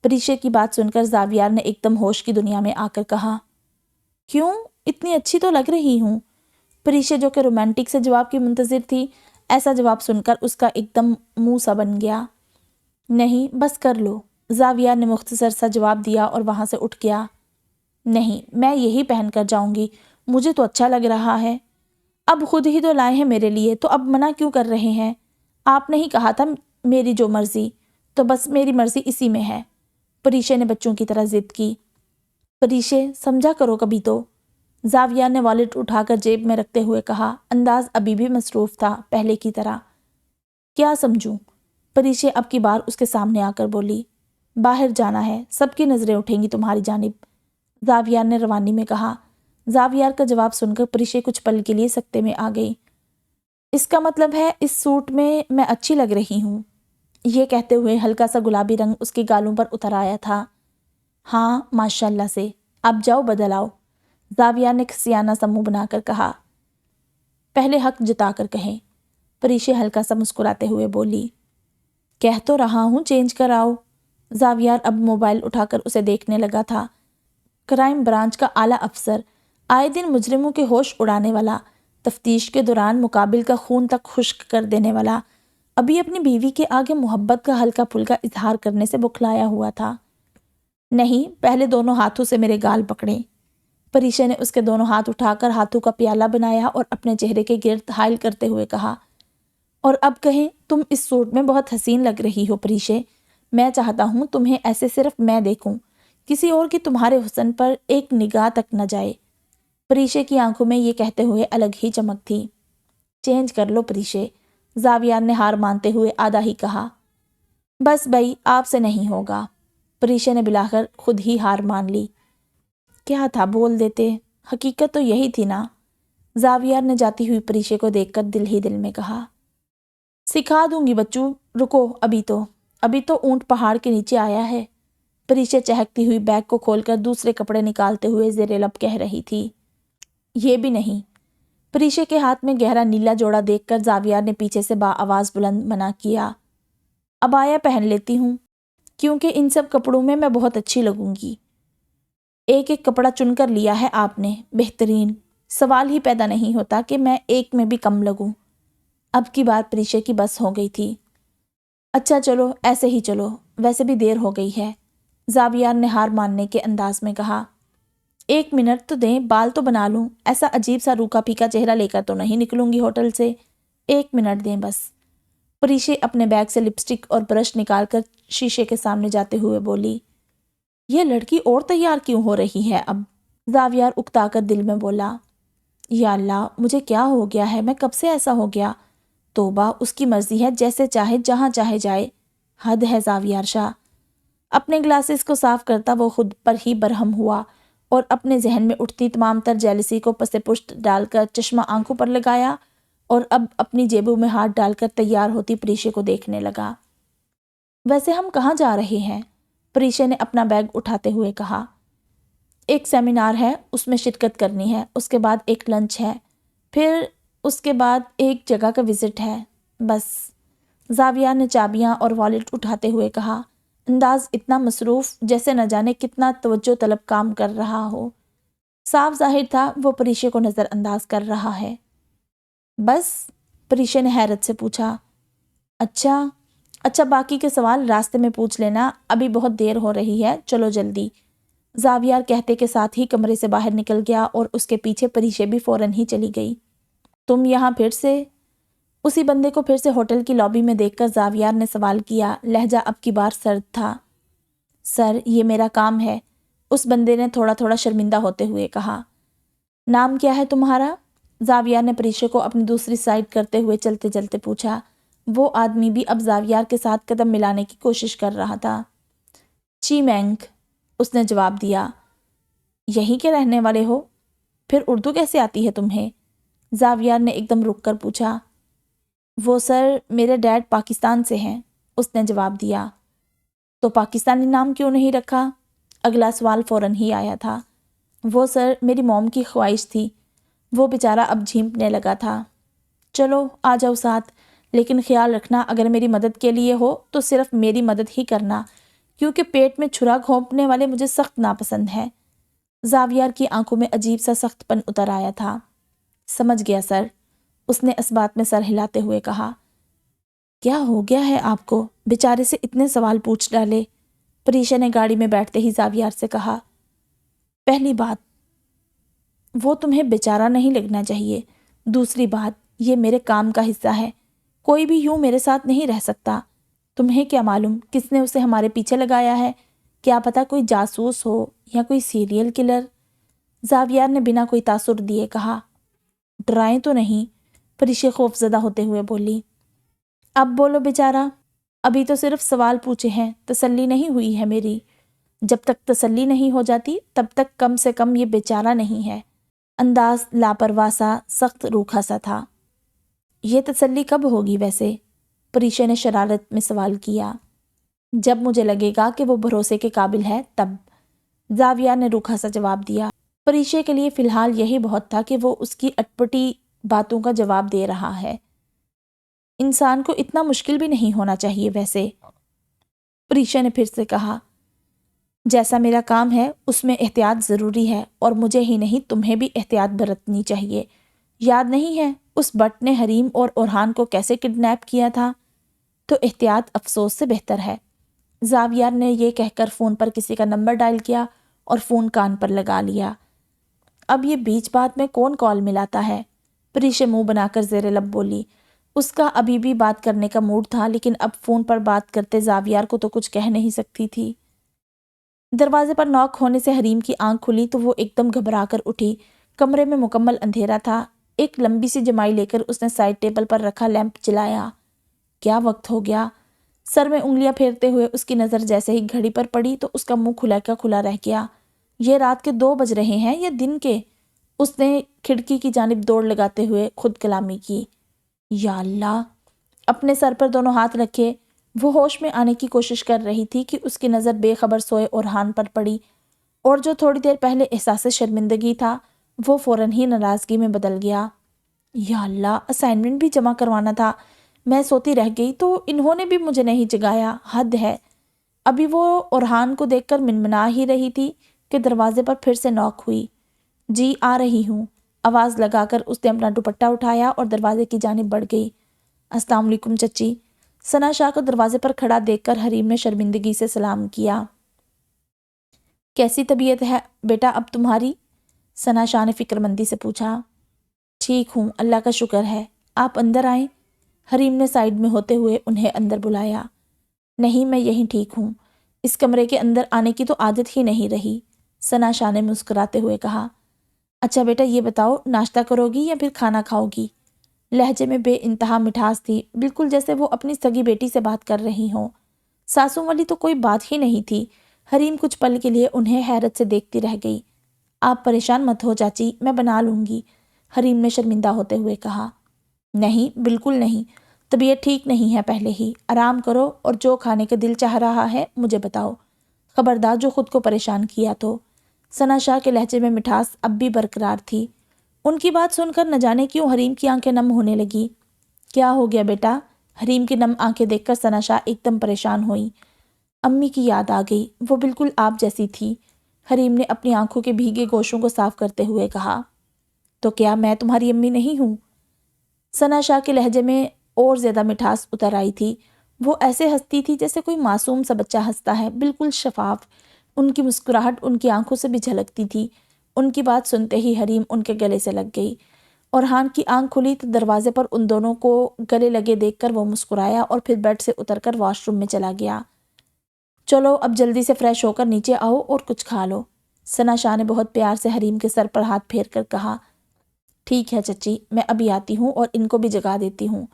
پریشا کی بات سن کر زاویار نے ایک دم ہوش کی دنیا میں آ کر کہا، کیوں؟ اتنی اچھی تو لگ رہی ہوں۔ پریشا جو کہ رومانٹک سے جواب کی منتظر تھی، ایسا جواب سن کر اس کا ایک دم منہ سا بن گیا۔ نہیں، بس کر لو، زاویار نے مختصر سا جواب دیا اور وہاں سے اٹھ گیا۔ نہیں، میں یہی پہن کر جاؤں گی، مجھے تو اچھا لگ رہا ہے۔ اب خود ہی تو لائے ہیں میرے لیے، تو اب منع کیوں کر رہے ہیں؟ آپ نے ہی کہا تھا میری جو مرضی، تو بس میری مرضی اسی میں ہے، پریشا نے بچوں کی طرح ضد کی۔ پریشا سمجھا کرو کبھی تو، زاویار نے والیٹ اٹھا کر جیب میں رکھتے ہوئے کہا، انداز ابھی بھی مصروف تھا پہلے کی طرح۔ کیا سمجھوں؟ پریشا اب کی بار اس کے سامنے آ کر بولی، باہر جانا ہے، سب کی نظریں اٹھیں گی تمہاری جانب، زاویار نے روانی میں کہا۔ زاویار کا جواب سن کر پریشا کچھ پل کے لیے سکتے میں آ گئی۔ اس کا مطلب ہے اس سوٹ میں اچھی لگ رہی ہوں، یہ کہتے ہوئے ہلکا سا گلابی رنگ اس کے گالوں پر اتر آیا تھا۔ ہاں ماشاءاللہ سے، اب جاؤ بدل آؤ، زاویار نے کھسیانہ سا منہ بنا کر کہا۔ پہلے حق جتا کر کہیں، پریشا ہلکا سا مسکراتے ہوئے بولی۔ کہہ تو رہا ہوں چینج کر آؤ۔ زاویار اب موبائل اٹھا کر اسے دیکھنے لگا تھا۔ کرائم برانچ کا اعلیٰ افسر، آئے دن مجرموں کے ہوش اڑانے والا، تفتیش کے دوران مقابل کا خون تک خشک کر دینے والا، ابھی اپنی بیوی کے آگے محبت کا ہلکا پھلکا اظہار کرنے سے بکھلایا ہوا تھا۔ نہیں، پہلے دونوں ہاتھوں سے میرے گال پکڑے۔ پریشا نے اس کے دونوں ہاتھ اٹھا کر ہاتھوں کا پیالہ بنایا اور اپنے چہرے کے گرد حائل کرتے ہوئے کہا، اور اب کہیں تم اس سوٹ میں بہت حسین لگ رہی ہو پریشا، میں چاہتا ہوں تمہیں ایسے صرف میں دیکھوں، کسی اور کی تمہارے حسن پر ایک نگاہ تک نہ جائے۔ پریشا کی آنکھوں میں یہ کہتے ہوئے الگ ہی چمک تھی۔ چینج کر لو پریشا، زاویار نے ہار مانتے ہوئے آدھا ہی کہا۔ بس بھائی، آپ سے نہیں ہوگا، پریشا نے بلاخر خود ہی ہار مان لی۔ کیا تھا بول دیتے، حقیقت تو یہی تھی نا، زاویار نے جاتی ہوئی پریشا کو دیکھ کر دل ہی دل میں کہا۔ سکھا دوں گی بچوں، رکو، ابھی تو اونٹ پہاڑ کے نیچے آیا ہے، پریشا چہکتی ہوئی بیگ کو کھول کر دوسرے کپڑے نکالتے ہوئے زیر لب کہہ رہی تھی۔ یہ بھی نہیں، پریشا کے ہاتھ میں گہرا نیلا جوڑا دیکھ کر زاویار نے پیچھے سے آواز بلند منع کیا۔ عبایا پہن لیتی ہوں، کیونکہ ان سب کپڑوں میں بہت اچھی لگوں گی۔ ایک ایک کپڑا چن کر لیا ہے آپ نے، بہترین، سوال ہی پیدا نہیں ہوتا کہ میں ایک میں بھی کم لگوں۔ اب کی بار پریشا کی بس ہو گئی تھی۔ اچھا چلو، ایسے ہی چلو، ویسے بھی دیر ہو گئی ہے، زاویار نے ہار ماننے کے انداز میں کہا۔ ایک منٹ تو دیں، بال تو بنا لوں، ایسا عجیب سا روکھا پھیکا چہرہ لے کر تو نہیں نکلوں گی ہوٹل سے، ایک منٹ دیں بس۔ پریشا اپنے بیگ سے لپسٹک اور برش نکال کر شیشے کے سامنے جاتے ہوئے بولی، یہ لڑکی اور تیار کیوں ہو رہی ہے اب؟ زاویار اکتا کر دل میں بولا، یا اللہ، مجھے کیا ہو گیا ہے، میں کب سے ایسا ہو گیا؟ توبہ، اس کی مرضی ہے، جیسے چاہے جہاں چاہے جائے، حد ہے زاویار شاہ۔ اپنے گلاسز کو صاف کرتا وہ خود پر ہی برہم ہوا اور اپنے ذہن میں اٹھتی تمام تر جیلسی کو پس پشت ڈال کر چشمہ آنکھوں پر لگایا اور اب اپنی جیبوں میں ہاتھ ڈال کر تیار ہوتی پریشا کو دیکھنے لگا۔ ویسے ہم کہاں جا رہے ہیں؟ پریشا نے اپنا بیگ اٹھاتے ہوئے کہا۔ ایک سیمینار ہے، اس میں شرکت کرنی ہے، اس کے بعد ایک لنچ ہے، پھر اس کے بعد ایک جگہ کا وزٹ ہے بس۔ زاویہ نے چابیاں اور والیٹ اٹھاتے ہوئے کہا، انداز اتنا مصروف جیسے نہ جانے کتنا توجہ طلب کام کر رہا ہو۔ صاف ظاہر تھا وہ پریشے کو نظر انداز کر رہا ہے۔ بس؟ پریشے نے حیرت سے پوچھا۔ اچھا باقی کے سوال راستے میں پوچھ لینا، ابھی بہت دیر ہو رہی ہے، چلو جلدی۔ زاویہ کہتے کے ساتھ ہی کمرے سے باہر نکل گیا اور اس کے پیچھے پریشے بھی فوراً ہی چلی گئی۔ تم یہاں پھر سے؟ اسی بندے کو پھر سے ہوٹل کی لابی میں دیکھ کر زاویہ نے سوال کیا، لہجہ اب کی بار سرد تھا۔ سر، یہ میرا کام ہے، اس بندے نے تھوڑا شرمندہ ہوتے ہوئے کہا۔ نام کیا ہے تمہارا؟ زاویہ نے پریشے کو اپنی دوسری سائڈ کرتے ہوئے چلتے چلتے پوچھا۔ وہ آدمی بھی اب زاویہ کے ساتھ قدم ملانے کی کوشش کر رہا تھا۔ چی مینگ، اس نے جواب دیا۔ یہیں کے رہنے والے ہو؟ پھر اردو کیسے آتی ہے تمہیں؟ زاویہ نے ایک دم رک کر پوچھا۔ وہ سر، میرے ڈیڈ پاکستان سے ہیں، اس نے جواب دیا۔ تو پاکستانی نام کیوں نہیں رکھا؟ اگلا سوال فوراً ہی آیا تھا۔ وہ سر، میری موم کی خواہش تھی، وہ بیچارہ اب جھیمپنے لگا تھا۔ چلو آ جاؤ ساتھ، لیکن خیال رکھنا اگر میری مدد کے لیے ہو تو صرف میری مدد ہی کرنا، کیونکہ پیٹ میں چھرا گھونپنے والے مجھے سخت ناپسند ہیں۔ زاویہ کی آنکھوں میں عجیب سا سخت پن اتر آیا تھا۔ سمجھ گیا سر، اس نے اس بات میں سر ہلاتے ہوئے کہا۔ کیا ہو گیا ہے آپ کو؟ بیچارے سے اتنے سوال پوچھ ڈالے، پریشا نے گاڑی میں بیٹھتے ہی زاویہ سے کہا۔ پہلی بات، وہ تمہیں بیچارہ نہیں لگنا چاہیے۔ دوسری بات، یہ میرے کام کا حصہ ہے، کوئی بھی یوں میرے ساتھ نہیں رہ سکتا۔ تمہیں کیا معلوم کس نے اسے ہمارے پیچھے لگایا ہے؟ کیا پتا کوئی جاسوس ہو یا کوئی سیریل کلر؟ زاویہ نے بنا کوئی تاثر دیے کہا۔ ڈرائیں تو نہیں؟ پریشا خوف زدہ ہوتے ہوئے بولی۔ اب بولو بیچارہ، ابھی تو صرف سوال پوچھے ہیں، تسلی نہیں ہوئی ہے میری۔ جب تک تسلی نہیں ہو جاتی تب تک کم سے کم یہ بیچارہ نہیں ہے۔ انداز لاپرواہ سا، سخت روکھا سا تھا۔ یہ تسلی کب ہوگی ویسے؟ پریشا نے شرارت میں سوال کیا۔ جب مجھے لگے گا کہ وہ بھروسے کے قابل ہے تب، زاویہ نے روکھا سا جواب دیا۔ پریشا کے لیے فی الحال یہی بہت تھا کہ وہ اس کی اٹپٹی باتوں کا جواب دے رہا ہے۔ انسان کو اتنا مشکل بھی نہیں ہونا چاہیے ویسے، پریشا نے پھر سے کہا۔ جیسا میرا کام ہے اس میں احتیاط ضروری ہے، اور مجھے ہی نہیں تمہیں بھی احتیاط برتنی چاہیے۔ یاد نہیں ہے اس بٹ نے حریم اور اورحان کو کیسے کڈنیپ کیا تھا؟ تو احتیاط افسوس سے بہتر ہے۔ زاویہ نے یہ کہہ کر فون پر کسی کا نمبر ڈائل کیا اور فون کان پر لگا لیا۔ اب یہ بیچ بات میں کون کال ملاتا ہے؟ پریشا منہ بنا کر زیر لب بولی۔ اس کا ابھی بھی بات کرنے کا موڈ تھا، لیکن اب فون پر بات کرتے زاویہ کو تو کچھ کہہ نہیں سکتی تھی۔ دروازے پر نوک ہونے سے حریم کی آنکھ کھلی تو وہ ایک دم گھبرا کر اٹھی۔ کمرے میں مکمل اندھیرا تھا۔ ایک لمبی سی جمائی لے کر اس نے سائڈ ٹیبل پر رکھا لیمپ جلایا۔ کیا وقت ہو گیا؟ سر میں انگلیاں پھیرتے ہوئے اس کی نظر جیسے ہی گھڑی پر پڑی تو اس کا منہ کھلا کا کھلا رہ گیا۔ یہ رات کے 2 بج رہے ہیں یا دن کے؟ اس نے کھڑکی کی جانب دوڑ لگاتے ہوئے خود کلامی کی۔ یا اللہ! اپنے سر پر دونوں ہاتھ رکھے وہ ہوش میں آنے کی کوشش کر رہی تھی کہ اس کی نظر بے خبر سوئے اورحان پر پڑی، اور جو تھوڑی دیر پہلے احساس شرمندگی تھا وہ فوراً ہی ناراضگی میں بدل گیا۔ یا اللہ! اسائنمنٹ بھی جمع کروانا تھا، میں سوتی رہ گئی تو انہوں نے بھی مجھے نہیں جگایا، حد ہے۔ ابھی وہ اورحان کو دیکھ کر منمنا ہی رہی تھی کہ دروازے پر پھر سے نوک ہوئی۔ جی آ رہی ہوں، آواز لگا کر اس نے اپنا دوپٹہ اٹھایا اور دروازے کی جانب بڑھ گئی۔ السلام علیکم چچی۔ ثنا شاہ کو دروازے پر کھڑا دیکھ کر حریم نے شرمندگی سے سلام کیا۔ کیسی طبیعت ہے بیٹا اب تمہاری؟ ثنا شاہ نے فکر مندی سے پوچھا۔ ٹھیک ہوں، اللہ کا شکر ہے، آپ اندر آئیں۔ حریم نے سائڈ میں ہوتے ہوئے انہیں اندر بلایا۔ نہیں، میں یہیں ٹھیک ہوں، اس کمرے کے اندر آنے کی تو عادت ہی نہیں رہی، ثنا شاہ نے مسکراتے ہوئے کہا۔ اچھا بیٹا یہ بتاؤ، ناشتہ کرو گی یا پھر کھانا کھاؤ گی؟ لہجے میں بے انتہا مٹھاس تھی، بالکل جیسے وہ اپنی سگی بیٹی سے بات کر رہی ہوں۔ ساسوں والی تو کوئی بات ہی نہیں تھی۔ حریم کچھ پل کے لیے انہیں حیرت سے دیکھتی رہ گئی۔ آپ پریشان مت ہو چاچی، میں بنا لوں گی، حریم نے شرمندہ ہوتے ہوئے کہا۔ نہیں، بالکل نہیں، طبیعت ٹھیک نہیں ہے پہلے ہی، آرام کرو اور جو کھانے کا دل چاہ رہا ہے مجھے بتاؤ، خبردار جو خود کو پریشان کیا تو۔ ثنا شاہ کے لہجے میں مٹھاس اب بھی برقرار تھی۔ ان کی بات سن کر نہ جانے کیوں حریم کی آنکھیں نم ہونے لگی۔ کیا ہو گیا بیٹا؟ حریم کی نم آنکھیں دیکھ کر ثنا شاہ ایک دم پریشان ہوئی۔ امی کی یاد آ گئی، وہ بالکل آپ جیسی تھی۔ حریم نے اپنی آنکھوں کے بھیگے گوشوں کو صاف کرتے ہوئے کہا۔ تو کیا میں تمہاری امی نہیں ہوں؟ ثنا شاہ کے لہجے میں اور زیادہ مٹھاس اتر آئی تھی۔ وہ ایسے ہنستی تھی جیسے کوئی معصوم سا بچہ ہنستا ہے، بالکل شفاف۔ ان کی مسکراہٹ ان کی آنکھوں سے بھی جھلکتی تھی۔ ان کی بات سنتے ہی حریم ان کے گلے سے لگ گئی۔ اورحان کی آنکھ کھلی تو دروازے پر ان دونوں کو گلے لگے دیکھ کر وہ مسکرایا اور پھر بیڈ سے اتر کر واش روم میں چلا گیا۔ چلو اب جلدی سے فریش ہو کر نیچے آؤ اور کچھ کھا لو، ثنا شاہ نے بہت پیار سے حریم کے سر پر ہاتھ پھیر کر کہا۔ ٹھیک ہے چچی، میں ابھی آتی ہوں اور ان کو بھی جگا دیتی ہوں۔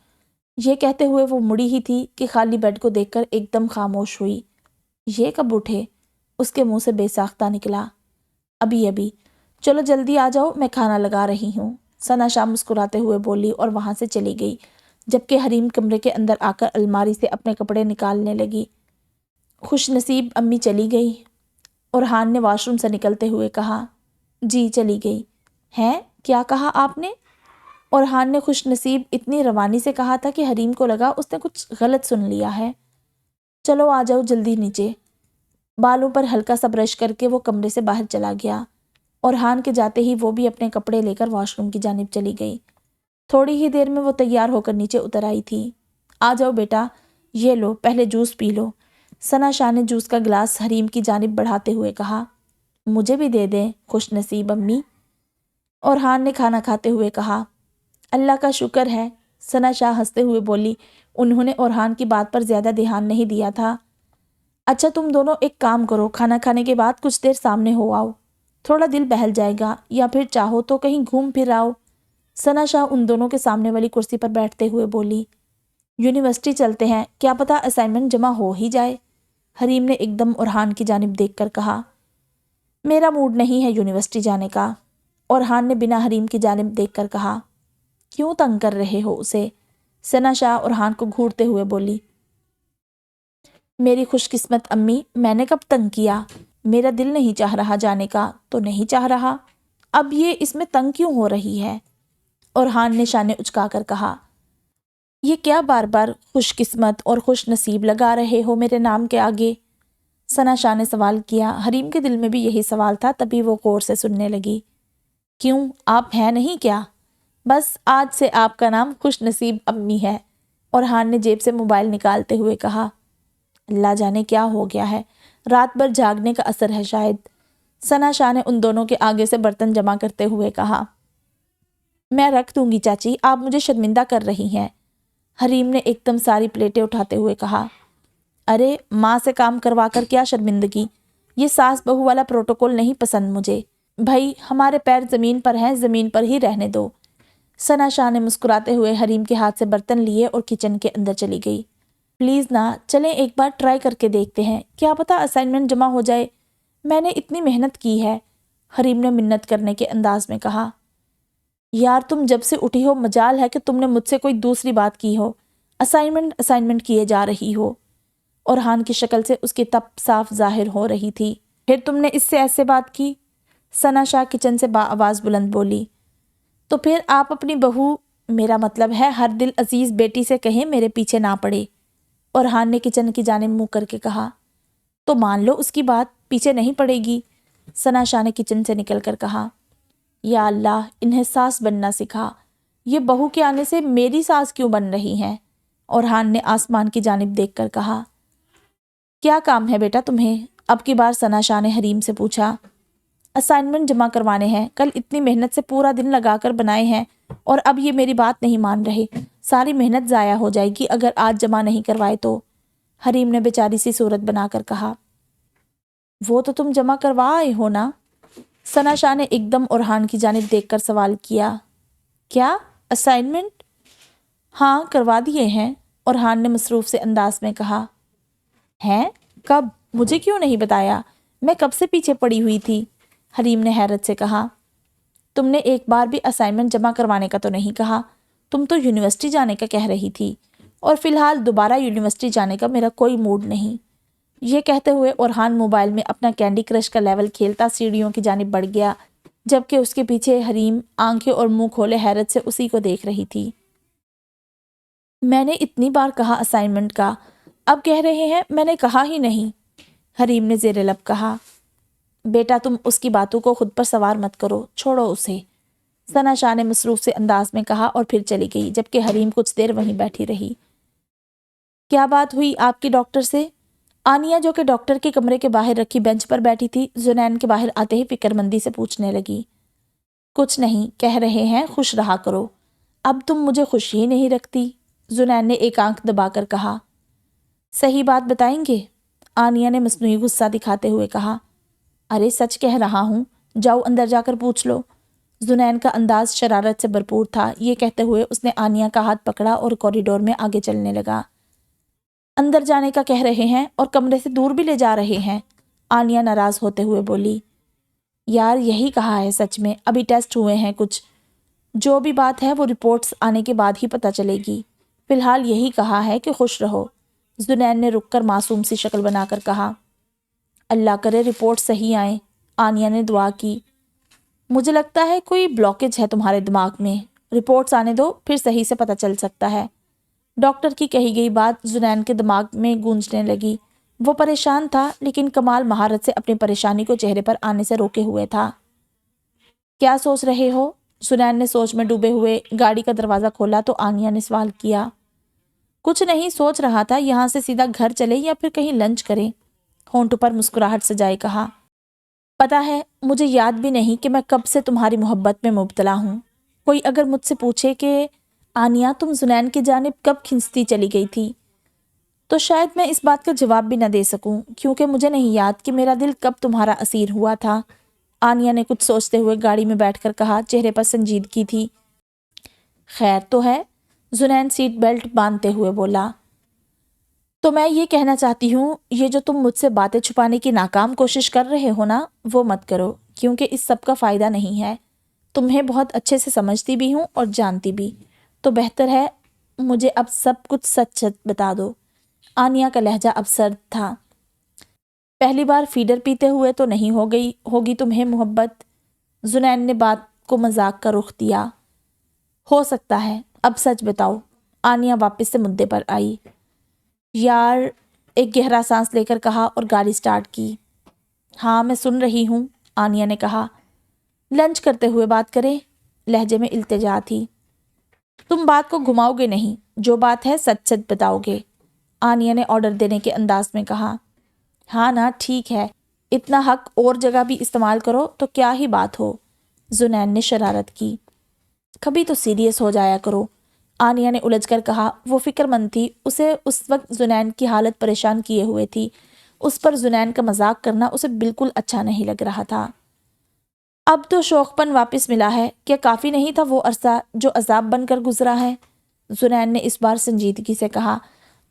یہ کہتے ہوئے وہ مڑی ہی تھی کہ خالی بیڈ کو دیکھ کر ایک دم خاموش ہوئی۔ یہ کب اٹھے؟ اس کے منہ سے بے ساختہ نکلا۔ ابھی۔ چلو جلدی آ جاؤ، میں کھانا لگا رہی ہوں، ثنا شاہ مسکراتے ہوئے بولی اور وہاں سے چلی گئی، جبکہ حریم کمرے کے اندر آ کر الماری سے اپنے کپڑے نکالنے لگی۔ خوش نصیب امی چلی گئی؟ اورحان نے واش روم سے نکلتے ہوئے کہا۔ جی چلی گئی۔ ہیں؟ کیا کہا آپ نے؟ اورحان نے خوش نصیب اتنی روانی سے کہا تھا کہ حریم کو لگا اس نے کچھ غلط سن لیا ہے۔ چلو آ جاؤ جلدی نیچے۔ بالوں پر ہلکا سا برش کر کے وہ کمرے سے باہر چلا گیا۔ اورحان کے جاتے ہی وہ بھی اپنے کپڑے لے کر واش روم کی جانب چلی گئی۔ تھوڑی ہی دیر میں وہ تیار ہو کر نیچے اتر آئی تھی۔ آ جاؤ بیٹا، یہ لو پہلے جوس پی لو، ثنا شاہ نے جوس کا گلاس حریم کی جانب بڑھاتے ہوئے کہا۔ مجھے بھی دے دیں خوش نصیب امی، اورحان نے کھانا کھاتے ہوئے کہا۔ اللہ کا شکر ہے، ثنا شاہ ہنستے ہوئے بولی۔ انہوں نے اورحان کی بات پر زیادہ دھیان نہیں دیا تھا۔ اچھا تم دونوں ایک کام کرو، کھانا کھانے کے بعد کچھ دیر سامنے ہو آؤ، تھوڑا دل بہل جائے گا، یا پھر چاہو تو کہیں گھوم پھر آؤ۔ ثنا شاہ ان دونوں کے سامنے والی کرسی پر بیٹھتے ہوئے بولی۔ یونیورسٹی چلتے ہیں، کیا پتہ اسائنمنٹ جمع ہو ہی جائے، حریم نے ایک دم اورحان کی جانب دیکھ کر کہا۔ میرا موڈ نہیں ہے یونیورسٹی جانے کا، اورحان نے بنا حریم کی جانب دیکھ کر کہا۔ کیوں تنگ کر رہے ہو اسے؟ ثنا شاہ اورحان کو گھورتے ہوئے بولی۔ میری خوش قسمت امی، میں نے کب تنگ کیا؟ میرا دل نہیں چاہ رہا جانے کا تو نہیں چاہ رہا، اب یہ اس میں تنگ کیوں ہو رہی ہے؟ اورحان نے شانے اچکا کر کہا۔ یہ کیا بار بار خوش قسمت اور خوش نصیب لگا رہے ہو میرے نام کے آگے؟ ثنا شاہ نے سوال کیا۔ حریم کے دل میں بھی یہی سوال تھا، تبھی وہ غور سے سننے لگی۔ کیوں، آپ ہیں نہیں کیا؟ بس آج سے آپ کا نام خوش نصیب امی ہے، اورحان نے جیب سے موبائل نکالتے ہوئے کہا۔ اللہ جانے کیا ہو گیا ہے، رات بھر جاگنے کا اثر ہے شاید، ثنا شاہ نے ان دونوں کے آگے سے برتن جمع کرتے ہوئے کہا۔ میں رکھ دوں گی چاچی، آپ مجھے شرمندہ کر رہی ہیں، حریم نے ایک دم ساری پلیٹیں اٹھاتے ہوئے کہا۔ ارے ماں سے کام کروا کر کیا شرمندگی، یہ ساس بہو والا پروٹوکول نہیں پسند مجھے، بھائی ہمارے پیر زمین پر ہیں، زمین پر ہی رہنے دو۔ ثنا شاہ نے مسکراتے ہوئے حریم کے ہاتھ سے برتن لیے اور کچن کے اندر چلی گئی۔ پلیز نا، چلیں ایک بار ٹرائی کر کے دیکھتے ہیں، کیا پتہ اسائنمنٹ جمع ہو جائے، میں نے اتنی محنت کی ہے، حریم نے منت کرنے کے انداز میں کہا۔ یار تم جب سے اٹھی ہو مجال ہے کہ تم نے مجھ سے کوئی دوسری بات کی ہو، اسائنمنٹ کیے جا رہی ہو۔ اورحان کی شکل سے اس کی تپ صاف ظاہر ہو رہی تھی۔ پھر تم نے اس سے ایسے بات کی؟ ثنا شاہ کچن سے آواز بلند بولی۔ تو پھر آپ اپنی بہو، میرا مطلب ہے ہر دل عزیز بیٹی سے کہیں میرے پیچھے نہ پڑے، اورحان نے کچن کی جانب منہ کر کے کہا۔ تو مان لو اس کی بات، پیچھے نہیں پڑے گی، ثنا شاہ نے کچن سے نکل کر کہا۔ یا اللہ، انہیں ساس بننا سکھا، یہ بہو کے آنے سے میری ساس کیوں بن رہی ہیں، اورحان نے آسمان کی جانب دیکھ کر کہا۔ کیا کام ہے بیٹا تمہیں؟ اب کی بار ثنا شاہ نے حریم سے پوچھا۔ اسائنمنٹ جمع کروانے ہیں، کل اتنی محنت سے پورا دن لگا کر بنائے ہیں اور اب یہ میری بات نہیں مان رہے، ساری محنت ضائع ہو جائے گی اگر آج جمع نہیں کروائے تو، حریم نے بیچاری سی صورت بنا کر کہا۔ وہ تو تم جمع کروا آئے ہو نا؟ ثنا شاہ نے ایک دم اورحان کی جانب دیکھ کر سوال کیا۔ کیا اسائنمنٹ؟ ہاں کروا دیے ہیں، اورحان نے مصروف سے انداز میں کہا۔ ہیں؟ کب؟ مجھے کیوں نہیں بتایا، میں کب سے پیچھے پڑی ہوئی تھی، حریم نے حیرت سے کہا۔ تم نے ایک بار بھی اسائنمنٹ جمع کروانے کا تو نہیں کہا، تم تو یونیورسٹی جانے کا کہہ رہی تھی، اور فی الحال دوبارہ یونیورسٹی جانے کا میرا کوئی موڈ نہیں۔ یہ کہتے ہوئے اورحان موبائل میں اپنا کینڈی کرش کا لیول کھیلتا سیڑھیوں کی جانب بڑھ گیا۔ جبکہ اس کے پیچھے حریم آنکھیں اور منہ کھولے حیرت سے اسی کو دیکھ رہی تھی۔ میں نے اتنی بار کہا اسائنمنٹ کا، اب کہہ رہے ہیں میں نے کہا ہی نہیں، حریم نے زیر لب کہا۔ بیٹا تم اس کی باتوں کو خود پر سوار مت کرو، چھوڑو اسے، ثنا شاہ نے مصروف سے انداز میں کہا اور پھر چلی گئی، جبکہ حریم کچھ دیر وہیں بیٹھی رہی۔ کیا بات ہوئی آپ کی ڈاکٹر سے؟ آنیہ جو کہ ڈاکٹر کے کمرے کے باہر رکھی بینچ پر بیٹھی تھی، زنین کے باہر آتے ہی فکر مندی سے پوچھنے لگی۔ کچھ نہیں، کہہ رہے ہیں خوش رہا کرو۔ اب تم مجھے خوش ہی نہیں رکھتی، زنین نے ایک آنکھ دبا کر کہا۔ صحیح بات بتائیں گے؟ آنیہ نے مصنوعی غصہ دکھاتے ہوئے کہا۔ ارے سچ کہہ رہا ہوں، جاؤ اندر جا کر پوچھ لو۔ زنین کا انداز شرارت سے بھرپور تھا، یہ کہتے ہوئے اس نے آنیہ کا ہاتھ پکڑا اور کوریڈور میں آگے چلنے لگا۔ اندر جانے کا کہہ رہے ہیں اور کمرے سے دور بھی لے جا رہے ہیں، آنیہ ناراض ہوتے ہوئے بولی۔ یار یہی کہا ہے، سچ میں ابھی ٹیسٹ ہوئے ہیں کچھ، جو بھی بات ہے وہ رپورٹس آنے کے بعد ہی پتہ چلے گی، فی الحال یہی کہا ہے کہ خوش رہو۔ زنین نے رک کر معصوم سی شکل بنا کر کہا۔ اللہ کرے رپورٹ صحیح آئیں، آنیہ نے دعا کی۔ مجھے لگتا ہے کوئی بلاکیج ہے تمہارے دماغ میں، رپورٹس آنے دو پھر صحیح سے پتہ چل سکتا ہے۔ ڈاکٹر کی کہی گئی بات زنین کے دماغ میں گونجنے لگی۔ وہ پریشان تھا لیکن کمال مہارت سے اپنی پریشانی کو چہرے پر آنے سے روکے ہوئے تھا۔ کیا سوچ رہے ہو؟ زنین نے سوچ میں ڈوبے ہوئے گاڑی کا دروازہ کھولا تو آنیہ نے سوال کیا۔ کچھ نہیں، سوچ رہا تھا یہاں سے سیدھا گھر چلے یا پھر کہیں لنچ کریں، ہونٹوں پر مسکراہٹ سجائے کہا۔ پتہ ہے مجھے یاد بھی نہیں کہ میں کب سے تمہاری محبت میں مبتلا ہوں۔ کوئی اگر مجھ سے پوچھے کہ آنیہ تم زنین کی جانب کب کھنچتی چلی گئی تھی، تو شاید میں اس بات کا جواب بھی نہ دے سکوں، کیونکہ مجھے نہیں یاد کہ میرا دل کب تمہارا اسیر ہوا تھا، آنیہ نے کچھ سوچتے ہوئے گاڑی میں بیٹھ کر کہا، چہرے پر سنجیدگی تھی۔ خیر تو ہے، زنین سیٹ بیلٹ باندھتے ہوئے بولا۔ تو میں یہ کہنا چاہتی ہوں، یہ جو تم مجھ سے باتیں چھپانے کی ناکام کوشش کر رہے ہو نا، وہ مت کرو، کیونکہ اس سب کا فائدہ نہیں ہے۔ تمہیں بہت اچھے سے سمجھتی بھی ہوں اور جانتی بھی، تو بہتر ہے مجھے اب سب کچھ سچ سچ بتا دو۔ آنیہ کا لہجہ اب سرد تھا۔ پہلی بار فیڈر پیتے ہوئے تو نہیں ہو گئی ہوگی تمہیں محبت؟ زنین نے بات کو مذاق کا رخ دیا۔ ہو سکتا ہے، اب سچ بتاؤ۔ آنیہ واپس سے مدعے پر آئی۔ یار، ایک گہرا سانس لے کر کہا اور گاڑی سٹارٹ کی۔ ہاں میں سن رہی ہوں، آنیہ نے کہا۔ لنچ کرتے ہوئے بات کریں، لہجے میں التجا تھی۔ تم بات کو گھماؤ گے نہیں، جو بات ہے سچ سچ بتاؤ گے، آنیہ نے آرڈر دینے کے انداز میں کہا۔ ہاں نا ٹھیک ہے، اتنا حق اور جگہ بھی استعمال کرو تو کیا ہی بات ہو، زنین نے شرارت کی۔ کبھی تو سیریس ہو جایا کرو، آنیہ نے الجھ کر کہا۔ وہ فکر مند تھی، اسے اس وقت زنین کی حالت پریشان کیے ہوئے تھی، اس پر زنین کا مذاق کرنا اسے بالکل اچھا نہیں لگ رہا تھا۔ اب تو شوق پن واپس ملا ہے، کیا کافی نہیں تھا وہ عرصہ جو عذاب بن کر گزرا ہے؟ زنین نے اس بار سنجیدگی سے کہا۔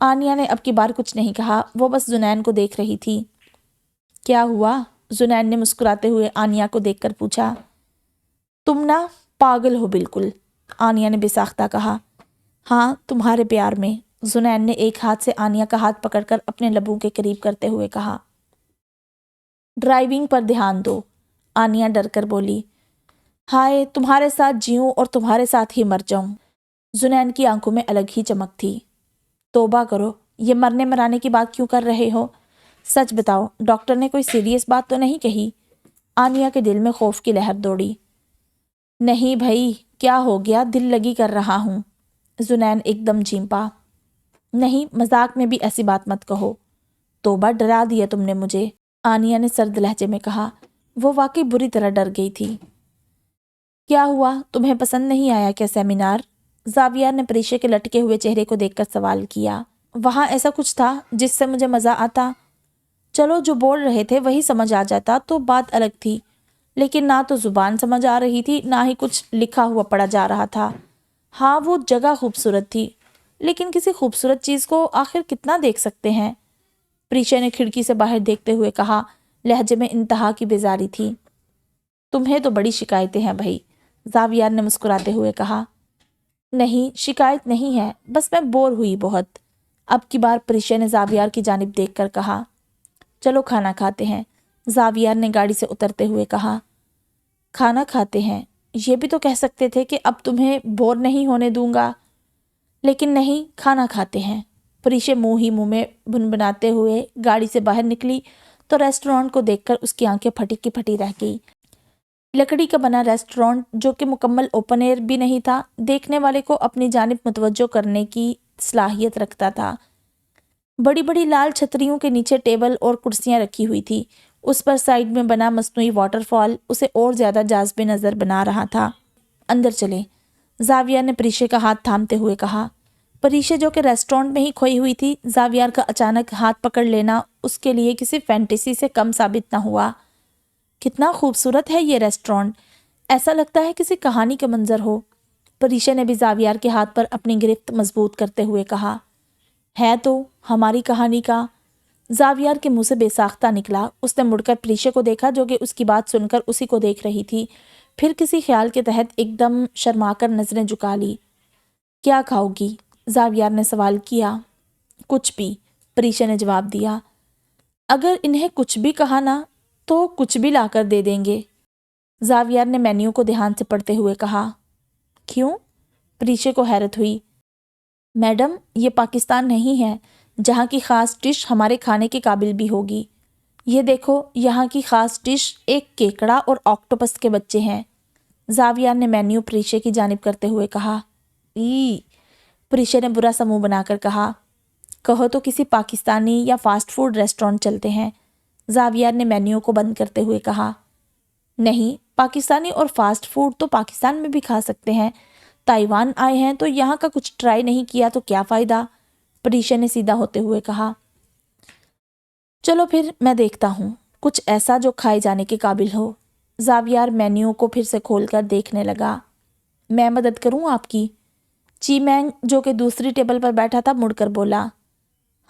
آنیہ نے اب کی بار کچھ نہیں کہا، وہ بس زنین کو دیکھ رہی تھی۔ کیا ہوا؟ زنین نے مسکراتے ہوئے آنیہ کو دیکھ کر پوچھا۔ تم نا پاگل ہو بالکل، آنیہ نے بے ساختہ کہا۔ ہاں تمہارے پیار میں، زنین نے ایک ہاتھ سے آنیہ کا ہاتھ پکڑ کر اپنے لبوں کے قریب کرتے ہوئے کہا۔ ڈرائیونگ پر دھیان دو، آنیہ ڈر کر بولی۔ ہائے تمہارے ساتھ جیوں اور تمہارے ساتھ ہی مر جاؤں، زنین کی آنکھوں میں الگ ہی چمک تھی۔ توبہ کرو، یہ مرنے مرانے کی بات کیوں کر رہے ہو؟ سچ بتاؤ، ڈاکٹر نے کوئی سیریس بات تو نہیں کہی؟ آنیہ کے دل میں خوف کی لہر دوڑی۔ نہیں بھائی، کیا ہو گیا، دل لگی کر رہا ہوں، زنین ایک دم چیمپا۔ نہیں، مذاق میں بھی ایسی بات مت کہو۔ توبہ، ڈرا دیا تم نے مجھے، آنیہ نے سرد لہجے میں کہا۔ وہ واقعی بری طرح ڈر گئی تھی۔ کیا ہوا، تمہیں پسند نہیں آیا کیا سیمینار؟ زاویار نے پریشے کے لٹکے ہوئے چہرے کو دیکھ کر سوال کیا۔ وہاں ایسا کچھ تھا جس سے مجھے مزہ آتا؟ چلو جو بول رہے تھے وہی سمجھ آ جاتا تو بات الگ تھی، لیکن نہ تو زبان سمجھ آ رہی تھی، نہ ہی کچھ لکھا ہوا پڑھا جا رہا تھا۔ ہاں وہ جگہ خوبصورت تھی، لیکن کسی خوبصورت چیز کو آخر کتنا دیکھ سکتے ہیں؟ پریشے نے کھڑکی سے باہر دیکھتے ہوئے کہا، لہجے میں انتہا کی بیزاری تھی۔ تمہیں تو بڑی شکایتیں ہیں بھائی، زاویار نے مسکراتے ہوئے کہا۔ نہیں، شکایت نہیں ہے، بس میں بور ہوئی بہت، اب کی بار پریشے نے زاویار کی جانب دیکھ کر کہا۔ چلو کھانا کھاتے ہیں، زاویار نے گاڑی سے اترتے ہوئے کہا۔ کھانا کھاتے ہیں، یہ بھی تو کہہ سکتے تھے کہ اب تمہیں بور نہیں ہونے دوں گا، لیکن نہیں، کھانا کھاتے ہیں۔ پریشے منہ ہی منہ میں بنبناتے ہوئے گاڑی سے باہر نکلی تو ریسٹورانٹ کو دیکھ کر اس کی آنکھیں پھٹی کی پھٹی رہ گئی۔ لکڑی کا بنا ریسٹورانٹ جو کہ مکمل اوپن ایئر بھی نہیں تھا، دیکھنے والے کو اپنی جانب متوجہ کرنے کی صلاحیت رکھتا تھا۔ بڑی بڑی لال چھتریوں کے نیچے ٹیبل اور کرسیاں رکھی ہوئی تھی، اس پر سائیڈ میں بنا مصنوعی واٹر فال اسے اور زیادہ جاذب نظر بنا رہا تھا۔ اندر چلیں، زاویار نے پریشے کا ہاتھ تھامتے ہوئے کہا۔ پریشے جو کہ ریسٹورانٹ میں ہی کھوئی ہوئی تھی، زاویار کا اچانک ہاتھ پکڑ لینا اس کے لیے کسی فینٹیسی سے کم ثابت نہ ہوا۔ کتنا خوبصورت ہے یہ ریسٹورانٹ، ایسا لگتا ہے کسی کہانی کا منظر ہو۔ پریشے نے بھی زاویار کے ہاتھ پر اپنی گرفت مضبوط کرتے ہوئے کہا۔ ہے تو ہماری کہانی کا، زاویار کے منہ سے بے ساختہ نکلا۔ اس نے مڑ کر پریشے کو دیکھا جو کہ اس کی بات سن کر اسی کو دیکھ رہی تھی، پھر کسی خیال کے تحت ایک دم شرما کر نظریں جھکا لی۔ کیا کھاؤ گی؟ زاویار نے سوال کیا۔ کچھ بھی، پریشے نے جواب دیا۔ اگر انہیں کچھ بھی کہا نا تو کچھ بھی لا کر دے دیں گے، زاویار نے مینیو کو دھیان سے پڑھتے ہوئے کہا۔ کیوں؟ پریشے کو حیرت ہوئی۔ میڈم، یہ پاکستان نہیں ہے جہاں کی خاص ڈش ہمارے کھانے کے قابل بھی ہوگی۔ یہ دیکھو، یہاں کی خاص ڈش ایک کیکڑا اور آکٹوپس کے بچے ہیں، زاویار نے مینیو پریشے کی جانب کرتے ہوئے کہا۔ پریشے نے برا سا منہ بنا کر کہا۔ کہو تو کسی پاکستانی یا فاسٹ فوڈ ریسٹورانٹ چلتے ہیں، زاویار نے مینیو کو بند کرتے ہوئے کہا۔ نہیں، پاکستانی اور فاسٹ فوڈ تو پاکستان میں بھی کھا سکتے ہیں، تائیوان آئے ہیں تو یہاں کا کچھ ٹرائی نہیں کیا تو کیا فائدہ، پریشے نے سیدھا ہوتے ہوئے کہا۔ چلو پھر میں دیکھتا ہوں کچھ ایسا جو کھائے جانے کے قابل ہو۔ زاویار مینیو کو پھر سے کھول کر دیکھنے لگا۔ میں مدد کروں آپ کی؟ چی مینگ جو کہ دوسری ٹیبل پر بیٹھا تھا مڑ کر بولا۔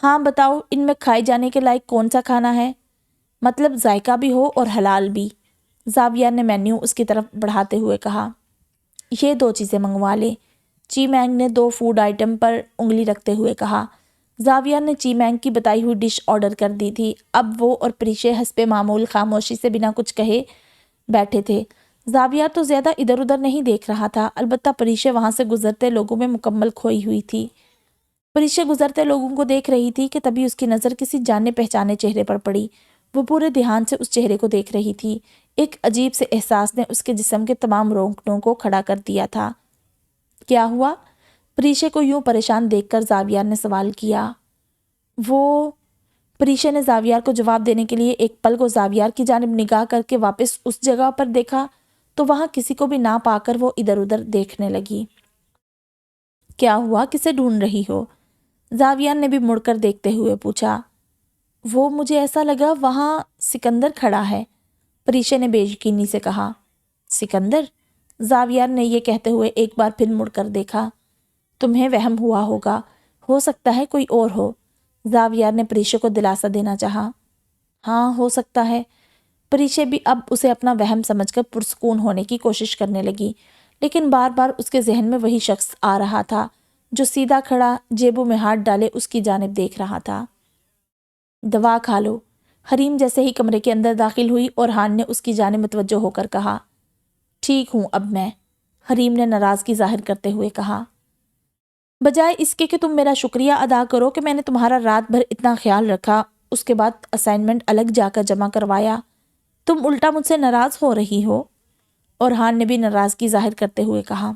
ہاں بتاؤ، ان میں کھائے جانے کے لائق کون سا کھانا ہے؟ مطلب ذائقہ بھی ہو اور حلال بھی، زاویار نے مینیو اس کی طرف بڑھاتے ہوئے کہا۔ یہ 2 چیزیں منگوا لے، چی مینگ نے 2 فوڈ آئٹم پر انگلی رکھتے ہوئے کہا۔ زاویار نے چی مینگ کی بتائی ہوئی ڈش آرڈر کر دی تھی۔ اب وہ اور پریشے حسب معمول خاموشی سے بنا کچھ کہے بیٹھے تھے۔ زاویار تو زیادہ ادھر ادھر نہیں دیکھ رہا تھا، البتہ پریشے وہاں سے گزرتے لوگوں میں مکمل کھوئی ہوئی تھی۔ پریشے گزرتے لوگوں کو دیکھ رہی تھی کہ تبھی اس کی نظر کسی جانے پہچانے چہرے پر پڑی۔ وہ پورے دھیان سے اس چہرے کو دیکھ رہی تھی۔ ایک عجیب سے احساس نے اس کے جسم کے تمام رونگٹوں کو کھڑا کر دیا تھا۔ کیا ہوا؟ پریشے کو یوں پریشان دیکھ کر زاویار نے سوال کیا۔ پریشے نے زاویار کو جواب دینے کے لیے ایک پل کو زاویار کی جانب نگاہ کر کے واپس اس جگہ پر دیکھا تو وہاں کسی کو بھی نہ پا کر وہ ادھر ادھر دیکھنے لگی۔ کیا ہوا؟ کسے ڈھونڈ رہی ہو؟ زاویار نے بھی مڑ کر دیکھتے ہوئے پوچھا۔ وہ مجھے ایسا لگا وہاں سکندر کھڑا ہے، پریشے نے بے یقینی سے کہا۔ سکندر؟ زاویار نے یہ کہتے ہوئے ایک بار پھر مڑ کر دیکھا۔ تمہیں وہم ہوا ہوگا، ہو سکتا ہے کوئی اور ہو، زاویار نے پریشے کو دلاسا دینا چاہا۔ ہاں ہو سکتا ہے، پریشے بھی اب اسے اپنا وہم سمجھ کر پرسکون ہونے کی کوشش کرنے لگی، لیکن بار بار اس کے ذہن میں وہی شخص آ رہا تھا جو سیدھا کھڑا جیبوں میں ہاتھ ڈالے اس کی جانب دیکھ رہا تھا۔ دوا کھا لو، حریم جیسے ہی کمرے کے اندر داخل ہوئی اور ہان نے اس کی جانب متوجہ ہو کر کہا۔ ٹھیک ہوں اب میں، حریم نے ناراضگی ظاہر کرتے ہوئے کہا۔ بجائے اس کے کہ تم میرا شکریہ ادا کرو کہ میں نے تمہارا رات بھر اتنا خیال رکھا، اس کے بعد اسائنمنٹ الگ جا کر جمع کروایا، تم الٹا مجھ سے ناراض ہو رہی ہو، اور ہان نے بھی ناراضگی ظاہر کرتے ہوئے کہا۔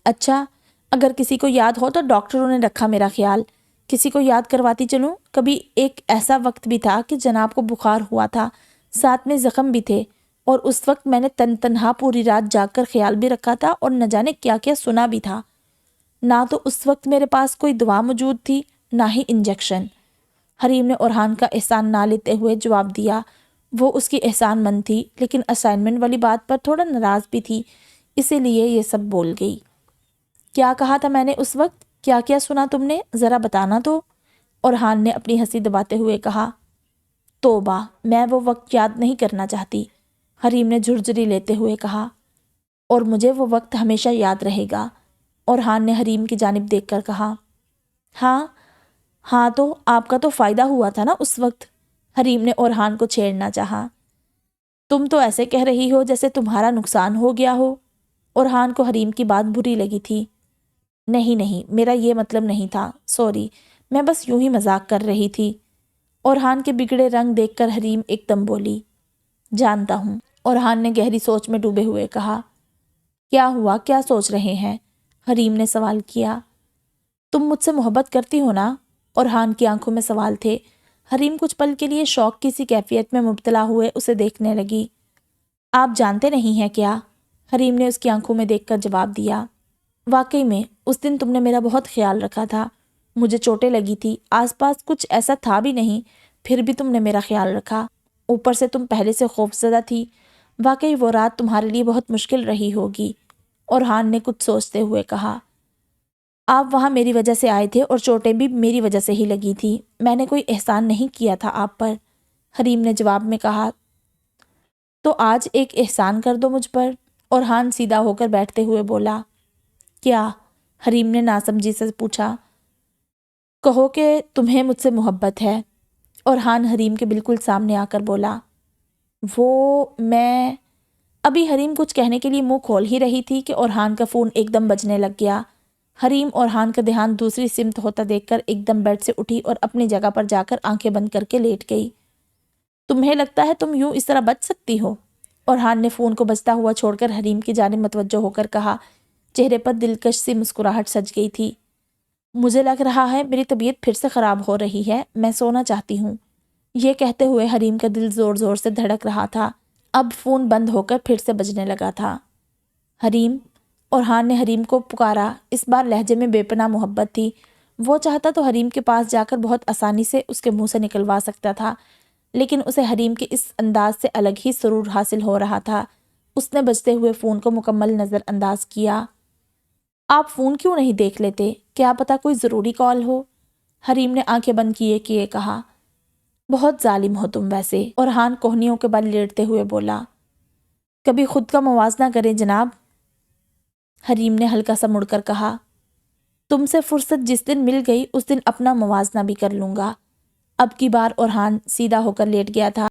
اچھا، اگر کسی کو یاد ہو تو ڈاکٹروں نے رکھا میرا خیال، کسی کو یاد کرواتی چلوں۔ کبھی ایک ایسا وقت بھی تھا کہ جناب کو بخار ہوا تھا، ساتھ میں زخم بھی تھے، اور اس وقت میں نے تنہا پوری رات جاگ کر خیال بھی رکھا تھا اور نہ جانے کیا کیا سنا بھی تھا۔ نہ تو اس وقت میرے پاس کوئی دوا موجود تھی، نہ ہی انجیکشن، حریم نے اورحان کا احسان نہ لیتے ہوئے جواب دیا۔ وہ اس کی احسان مند تھی، لیکن اسائنمنٹ والی بات پر تھوڑا ناراض بھی تھی، اسی لیے یہ سب بول گئی۔ کیا کہا تھا میں نے اس وقت؟ کیا کیا سنا تم نے؟ ذرا بتانا تو، اورحان نے اپنی ہنسی دباتے ہوئے کہا۔ توبہ، میں وہ وقت یاد نہیں کرنا چاہتی، حریم نے جھرجھری لیتے ہوئے کہا۔ اور مجھے وہ وقت ہمیشہ یاد رہے گا، اورحان نے حریم کی جانب دیکھ کر کہا۔ ہاں تو آپ کا تو فائدہ ہوا تھا نا اس وقت، حریم نے اورحان کو چھیڑنا چاہا۔ تم تو ایسے کہہ رہی ہو جیسے تمہارا نقصان ہو گیا ہو۔ اورحان کو حریم کی بات بری لگی تھی۔ نہیں، میرا یہ مطلب نہیں تھا، سوری، میں بس یوں ہی مذاق کر رہی تھی۔ اورحان کے بگڑے رنگ دیکھ کر حریم ایک دم بولی، جانتا ہوں۔ اورحان نے گہری سوچ میں ڈوبے ہوئے کہا۔ کیا ہوا، کیا سوچ رہے ہیں؟ حریم نے سوال کیا۔ تم مجھ سے محبت کرتی ہو نا؟ اورحان کی آنکھوں میں سوال تھے۔ حریم کچھ پل کے لیے شوق کی سی کیفیت میں مبتلا ہوئے اسے دیکھنے لگی۔ آپ جانتے نہیں ہیں کیا؟ حریم نے اس کی آنکھوں میں دیکھ کر جواب دیا۔ واقعی میں اس دن تم نے میرا بہت خیال رکھا تھا، مجھے چوٹیں لگی تھی، آس پاس کچھ ایسا تھا بھی نہیں، پھر بھی تم نے میرا خیال رکھا، اوپر سے تم پہلے سے خوفزدہ تھی، واقعی وہ رات تمہارے لیے بہت مشکل رہی ہوگی۔ اورحان نے کچھ سوچتے ہوئے کہا، آپ وہاں میری وجہ سے آئے تھے اور چوٹیں بھی میری وجہ سے ہی لگی تھی، میں نے کوئی احسان نہیں کیا تھا آپ پر۔ حریم نے جواب میں کہا، تو آج ایک احسان کر دو مجھ پر۔ اورحان سیدھا ہو کر بیٹھتے ہوئے بولا۔ کیا؟ حریم نے ناسمجھی سے پوچھا۔ کہو کہ تمہیں مجھ سے محبت ہے۔ اورحان حریم کے بالکل سامنے آ کر بولا۔ میں ابھی حریم کچھ کہنے کے لیے منہ کھول ہی رہی تھی کہ اورحان کا فون ایک دم بجنے لگ گیا۔ حریم اورحان کا دھیان دوسری سمت ہوتا دیکھ کر ایک دم بیڈ سے اٹھی اور اپنی جگہ پر جا کر آنکھیں بند کر کے لیٹ گئی۔ تمہیں لگتا ہے تم یوں اس طرح بچ سکتی ہو؟ اورحان نے فون کو بجتا ہوا چھوڑ کر حریم کی جانب متوجہ ہو کر کہا، چہرے پر دلکش سی مسکراہٹ سج گئی تھی۔ مجھے لگ رہا ہے میری طبیعت پھر سے خراب ہو رہی ہے، میں سونا چاہتی ہوں۔ یہ کہتے ہوئے حریم کا دل زور زور سے دھڑک رہا تھا۔ اب فون بند ہو کر پھر سے بجنے لگا تھا۔ حریم، اورحان نے حریم کو پکارا، اس بار لہجے میں بے پناہ محبت تھی۔ وہ چاہتا تو حریم کے پاس جا کر بہت آسانی سے اس کے منہ سے نکلوا سکتا تھا، لیکن اسے حریم کے اس انداز سے الگ ہی سرور حاصل ہو رہا تھا۔ اس نے بجتے ہوئے فون کو مکمل نظر انداز کیا۔ آپ فون کیوں نہیں دیکھ لیتے؟ کیا پتا کوئی ضروری کال ہو؟ حریم نے آنکھیں بند کیے کہا۔ بہت ظالم ہو تم ویسے، اورحان کوہنیوں کے بل لیٹتے ہوئے بولا۔ کبھی خود کا موازنہ کریں جناب، حریم نے ہلکا سا مڑ کر کہا۔ تم سے فرصت جس دن مل گئی اس دن اپنا موازنہ بھی کر لوں گا۔ اب کی بار اورحان سیدھا ہو کر لیٹ گیا تھا،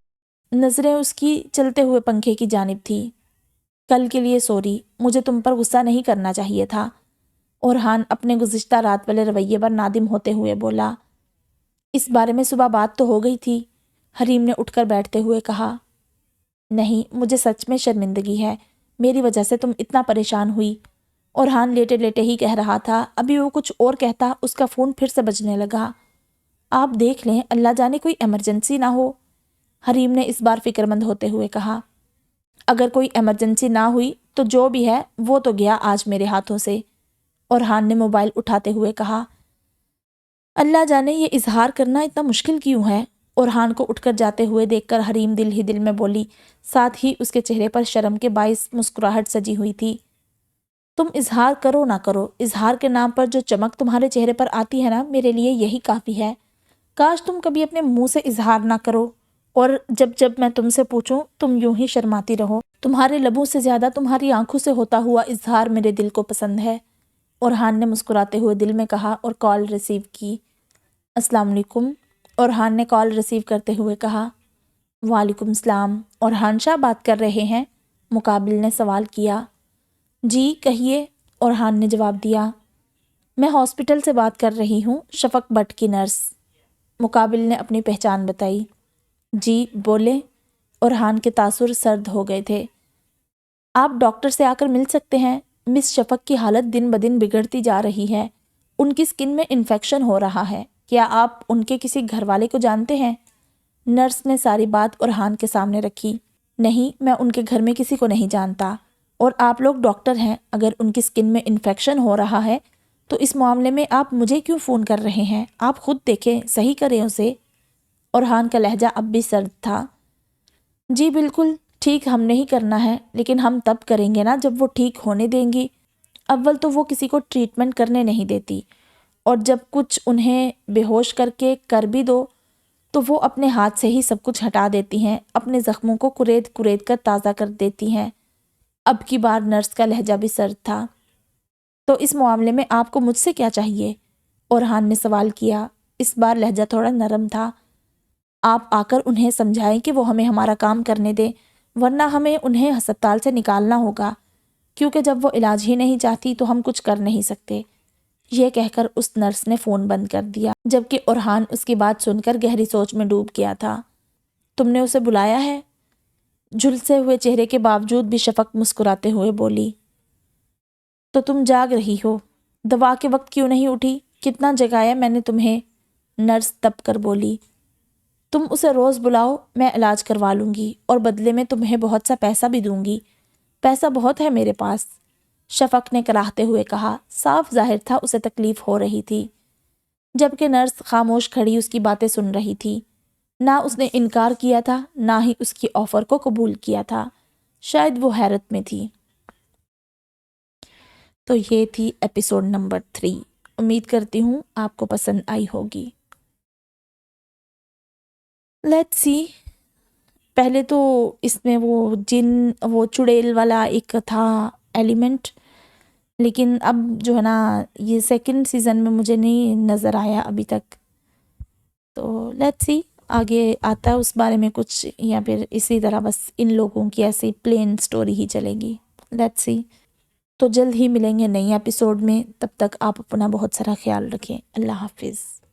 نظریں اس کی چلتے ہوئے پنکھے کی جانب تھی۔ کل کے لیے سوری، مجھے تم پر غصہ نہیں کرنا چاہیے تھا۔ اورحان اپنے گزشتہ رات والے رویے پر نادم ہوتے ہوئے بولا۔ اس بارے میں صبح بات تو ہو گئی تھی، حریم نے اٹھ کر بیٹھتے ہوئے کہا۔ نہیں، مجھے سچ میں شرمندگی ہے، میری وجہ سے تم اتنا پریشان ہوئی۔ اورحان لیٹے لیٹے ہی کہہ رہا تھا، ابھی وہ کچھ اور کہتا اس کا فون پھر سے بجنے لگا۔ آپ دیکھ لیں، اللہ جانے کوئی ایمرجنسی نہ ہو، حریم نے اس بار فکر مند ہوتے ہوئے کہا۔ اگر کوئی ایمرجنسی نہ ہوئی تو جو بھی ہے وہ تو گیا آج میرے ہاتھوں سے، اورحان نے موبائل اٹھاتے ہوئے کہا۔ اللہ جانے یہ اظہار کرنا اتنا مشکل کیوں ہے؟ اورحان کو اٹھ کر جاتے ہوئے دیکھ کر حریم دل ہی دل میں بولی، ساتھ ہی اس کے چہرے پر شرم کے باعث مسکراہٹ سجی ہوئی تھی۔ تم اظہار کرو نہ کرو، اظہار کے نام پر جو چمک تمہارے چہرے پر آتی ہے نا، میرے لیے یہی کافی ہے۔ کاش تم کبھی اپنے منہ سے اظہار نہ کرو، اور جب میں تم سے پوچھوں تم یوں ہی شرماتی رہو۔ تمہارے لبوں سے زیادہ تمہاری آنکھوں سے ہوتا ہوا اظہار میرے دل کو پسند ہے، اورحان نے مسکراتے ہوئے دل میں کہا اور کال ریسیو کی۔ السلام علیکم، اورحان نے کال ریسیو کرتے ہوئے کہا۔ وعلیکم السلام، اورحان شاہ بات کر رہے ہیں؟ مقابل نے سوال کیا۔ جی کہیے، اورحان نے جواب دیا۔ میں ہاسپٹل سے بات کر رہی ہوں، شفق بٹ کی نرس، مقابل نے اپنی پہچان بتائی۔ جی بولیں، اورحان کے تاثر سرد ہو گئے تھے۔ آپ ڈاکٹر سے آ کر مل سکتے ہیں، مس شفق کی حالت دن بدن بگڑتی جا رہی ہے، ان کی سکن میں انفیکشن ہو رہا ہے، کیا آپ ان کے کسی گھر والے کو جانتے ہیں؟ نرس نے ساری بات اورحان کے سامنے رکھی۔ نہیں، میں ان کے گھر میں کسی کو نہیں جانتا، اور آپ لوگ ڈاکٹر ہیں، اگر ان کی سکن میں انفیکشن ہو رہا ہے تو اس معاملے میں آپ مجھے کیوں فون کر رہے ہیں؟ آپ خود دیکھیں، صحیح کریں اسے۔ اورحان کا لہجہ اب بھی سرد تھا۔ جی بالکل ٹھیک ہم نے ہی کرنا ہے، لیکن ہم تب کریں گے نا جب وہ ٹھیک ہونے دیں گی، اول تو وہ کسی کو ٹریٹمنٹ کرنے نہیں دیتی، اور جب کچھ انہیں بے ہوش کر کے کر بھی دو تو وہ اپنے ہاتھ سے ہی سب کچھ ہٹا دیتی ہیں، اپنے زخموں کو کرید کرید کر تازہ کر دیتی ہیں۔ اب کی بار نرس کا لہجہ بھی سرد تھا۔ تو اس معاملے میں آپ کو مجھ سے کیا چاہیے؟ اورحان نے سوال کیا، اس بار لہجہ تھوڑا نرم تھا۔ آپ آ کر انہیں سمجھائیں کہ وہ ہمیں ہمارا کام کرنے دیں، ورنہ ہمیں انہیں ہسپتال سے نکالنا ہوگا، کیونکہ جب وہ علاج ہی نہیں چاہتی تو ہم کچھ کر نہیں سکتے۔ یہ کہہ کر اس نرس نے فون بند کر دیا، جبکہ اورحان اس کی بات سن کر گہری سوچ میں ڈوب گیا تھا۔ تم نے اسے بلایا ہے؟ جھلسے ہوئے چہرے کے باوجود بھی شفق مسکراتے ہوئے بولی۔ تو تم جاگ رہی ہو، دوا کے وقت کیوں نہیں اٹھی؟ کتنا جگایا میں نے تمہیں؟ نرس دب کر بولی۔ تم اسے روز بلاؤ، میں علاج کروا لوں گی اور بدلے میں تمہیں بہت سا پیسہ بھی دوں گی۔ پیسہ بہت ہے میرے پاس، شفق نے کراہتے ہوئے کہا۔ صاف ظاہر تھا اسے تکلیف ہو رہی تھی، جبکہ نرس خاموش کھڑی اس کی باتیں سن رہی تھی۔ نہ اس نے انکار کیا تھا، نہ ہی اس کی آفر کو قبول کیا تھا، شاید وہ حیرت میں تھی۔ تو یہ تھی ایپیسوڈ نمبر 3۔ امید کرتی ہوں آپ کو پسند آئی ہوگی۔ لیٹس سی، پہلے تو اس میں وہ چڑیل والا ایک تھا ایلیمنٹ، لیکن اب جو ہے نا یہ سیکنڈ سیزن میں مجھے نہیں نظر آیا ابھی تک۔ تو لیٹس سی آگے آتا ہے اس بارے میں کچھ، یا پھر اسی طرح بس ان لوگوں کی ایسی پلین سٹوری ہی چلے گی۔ لیٹس سی، تو جلد ہی ملیں گے نئی ایپیسوڈ میں، تب تک آپ اپنا بہت سارا خیال رکھیں۔ اللہ حافظ۔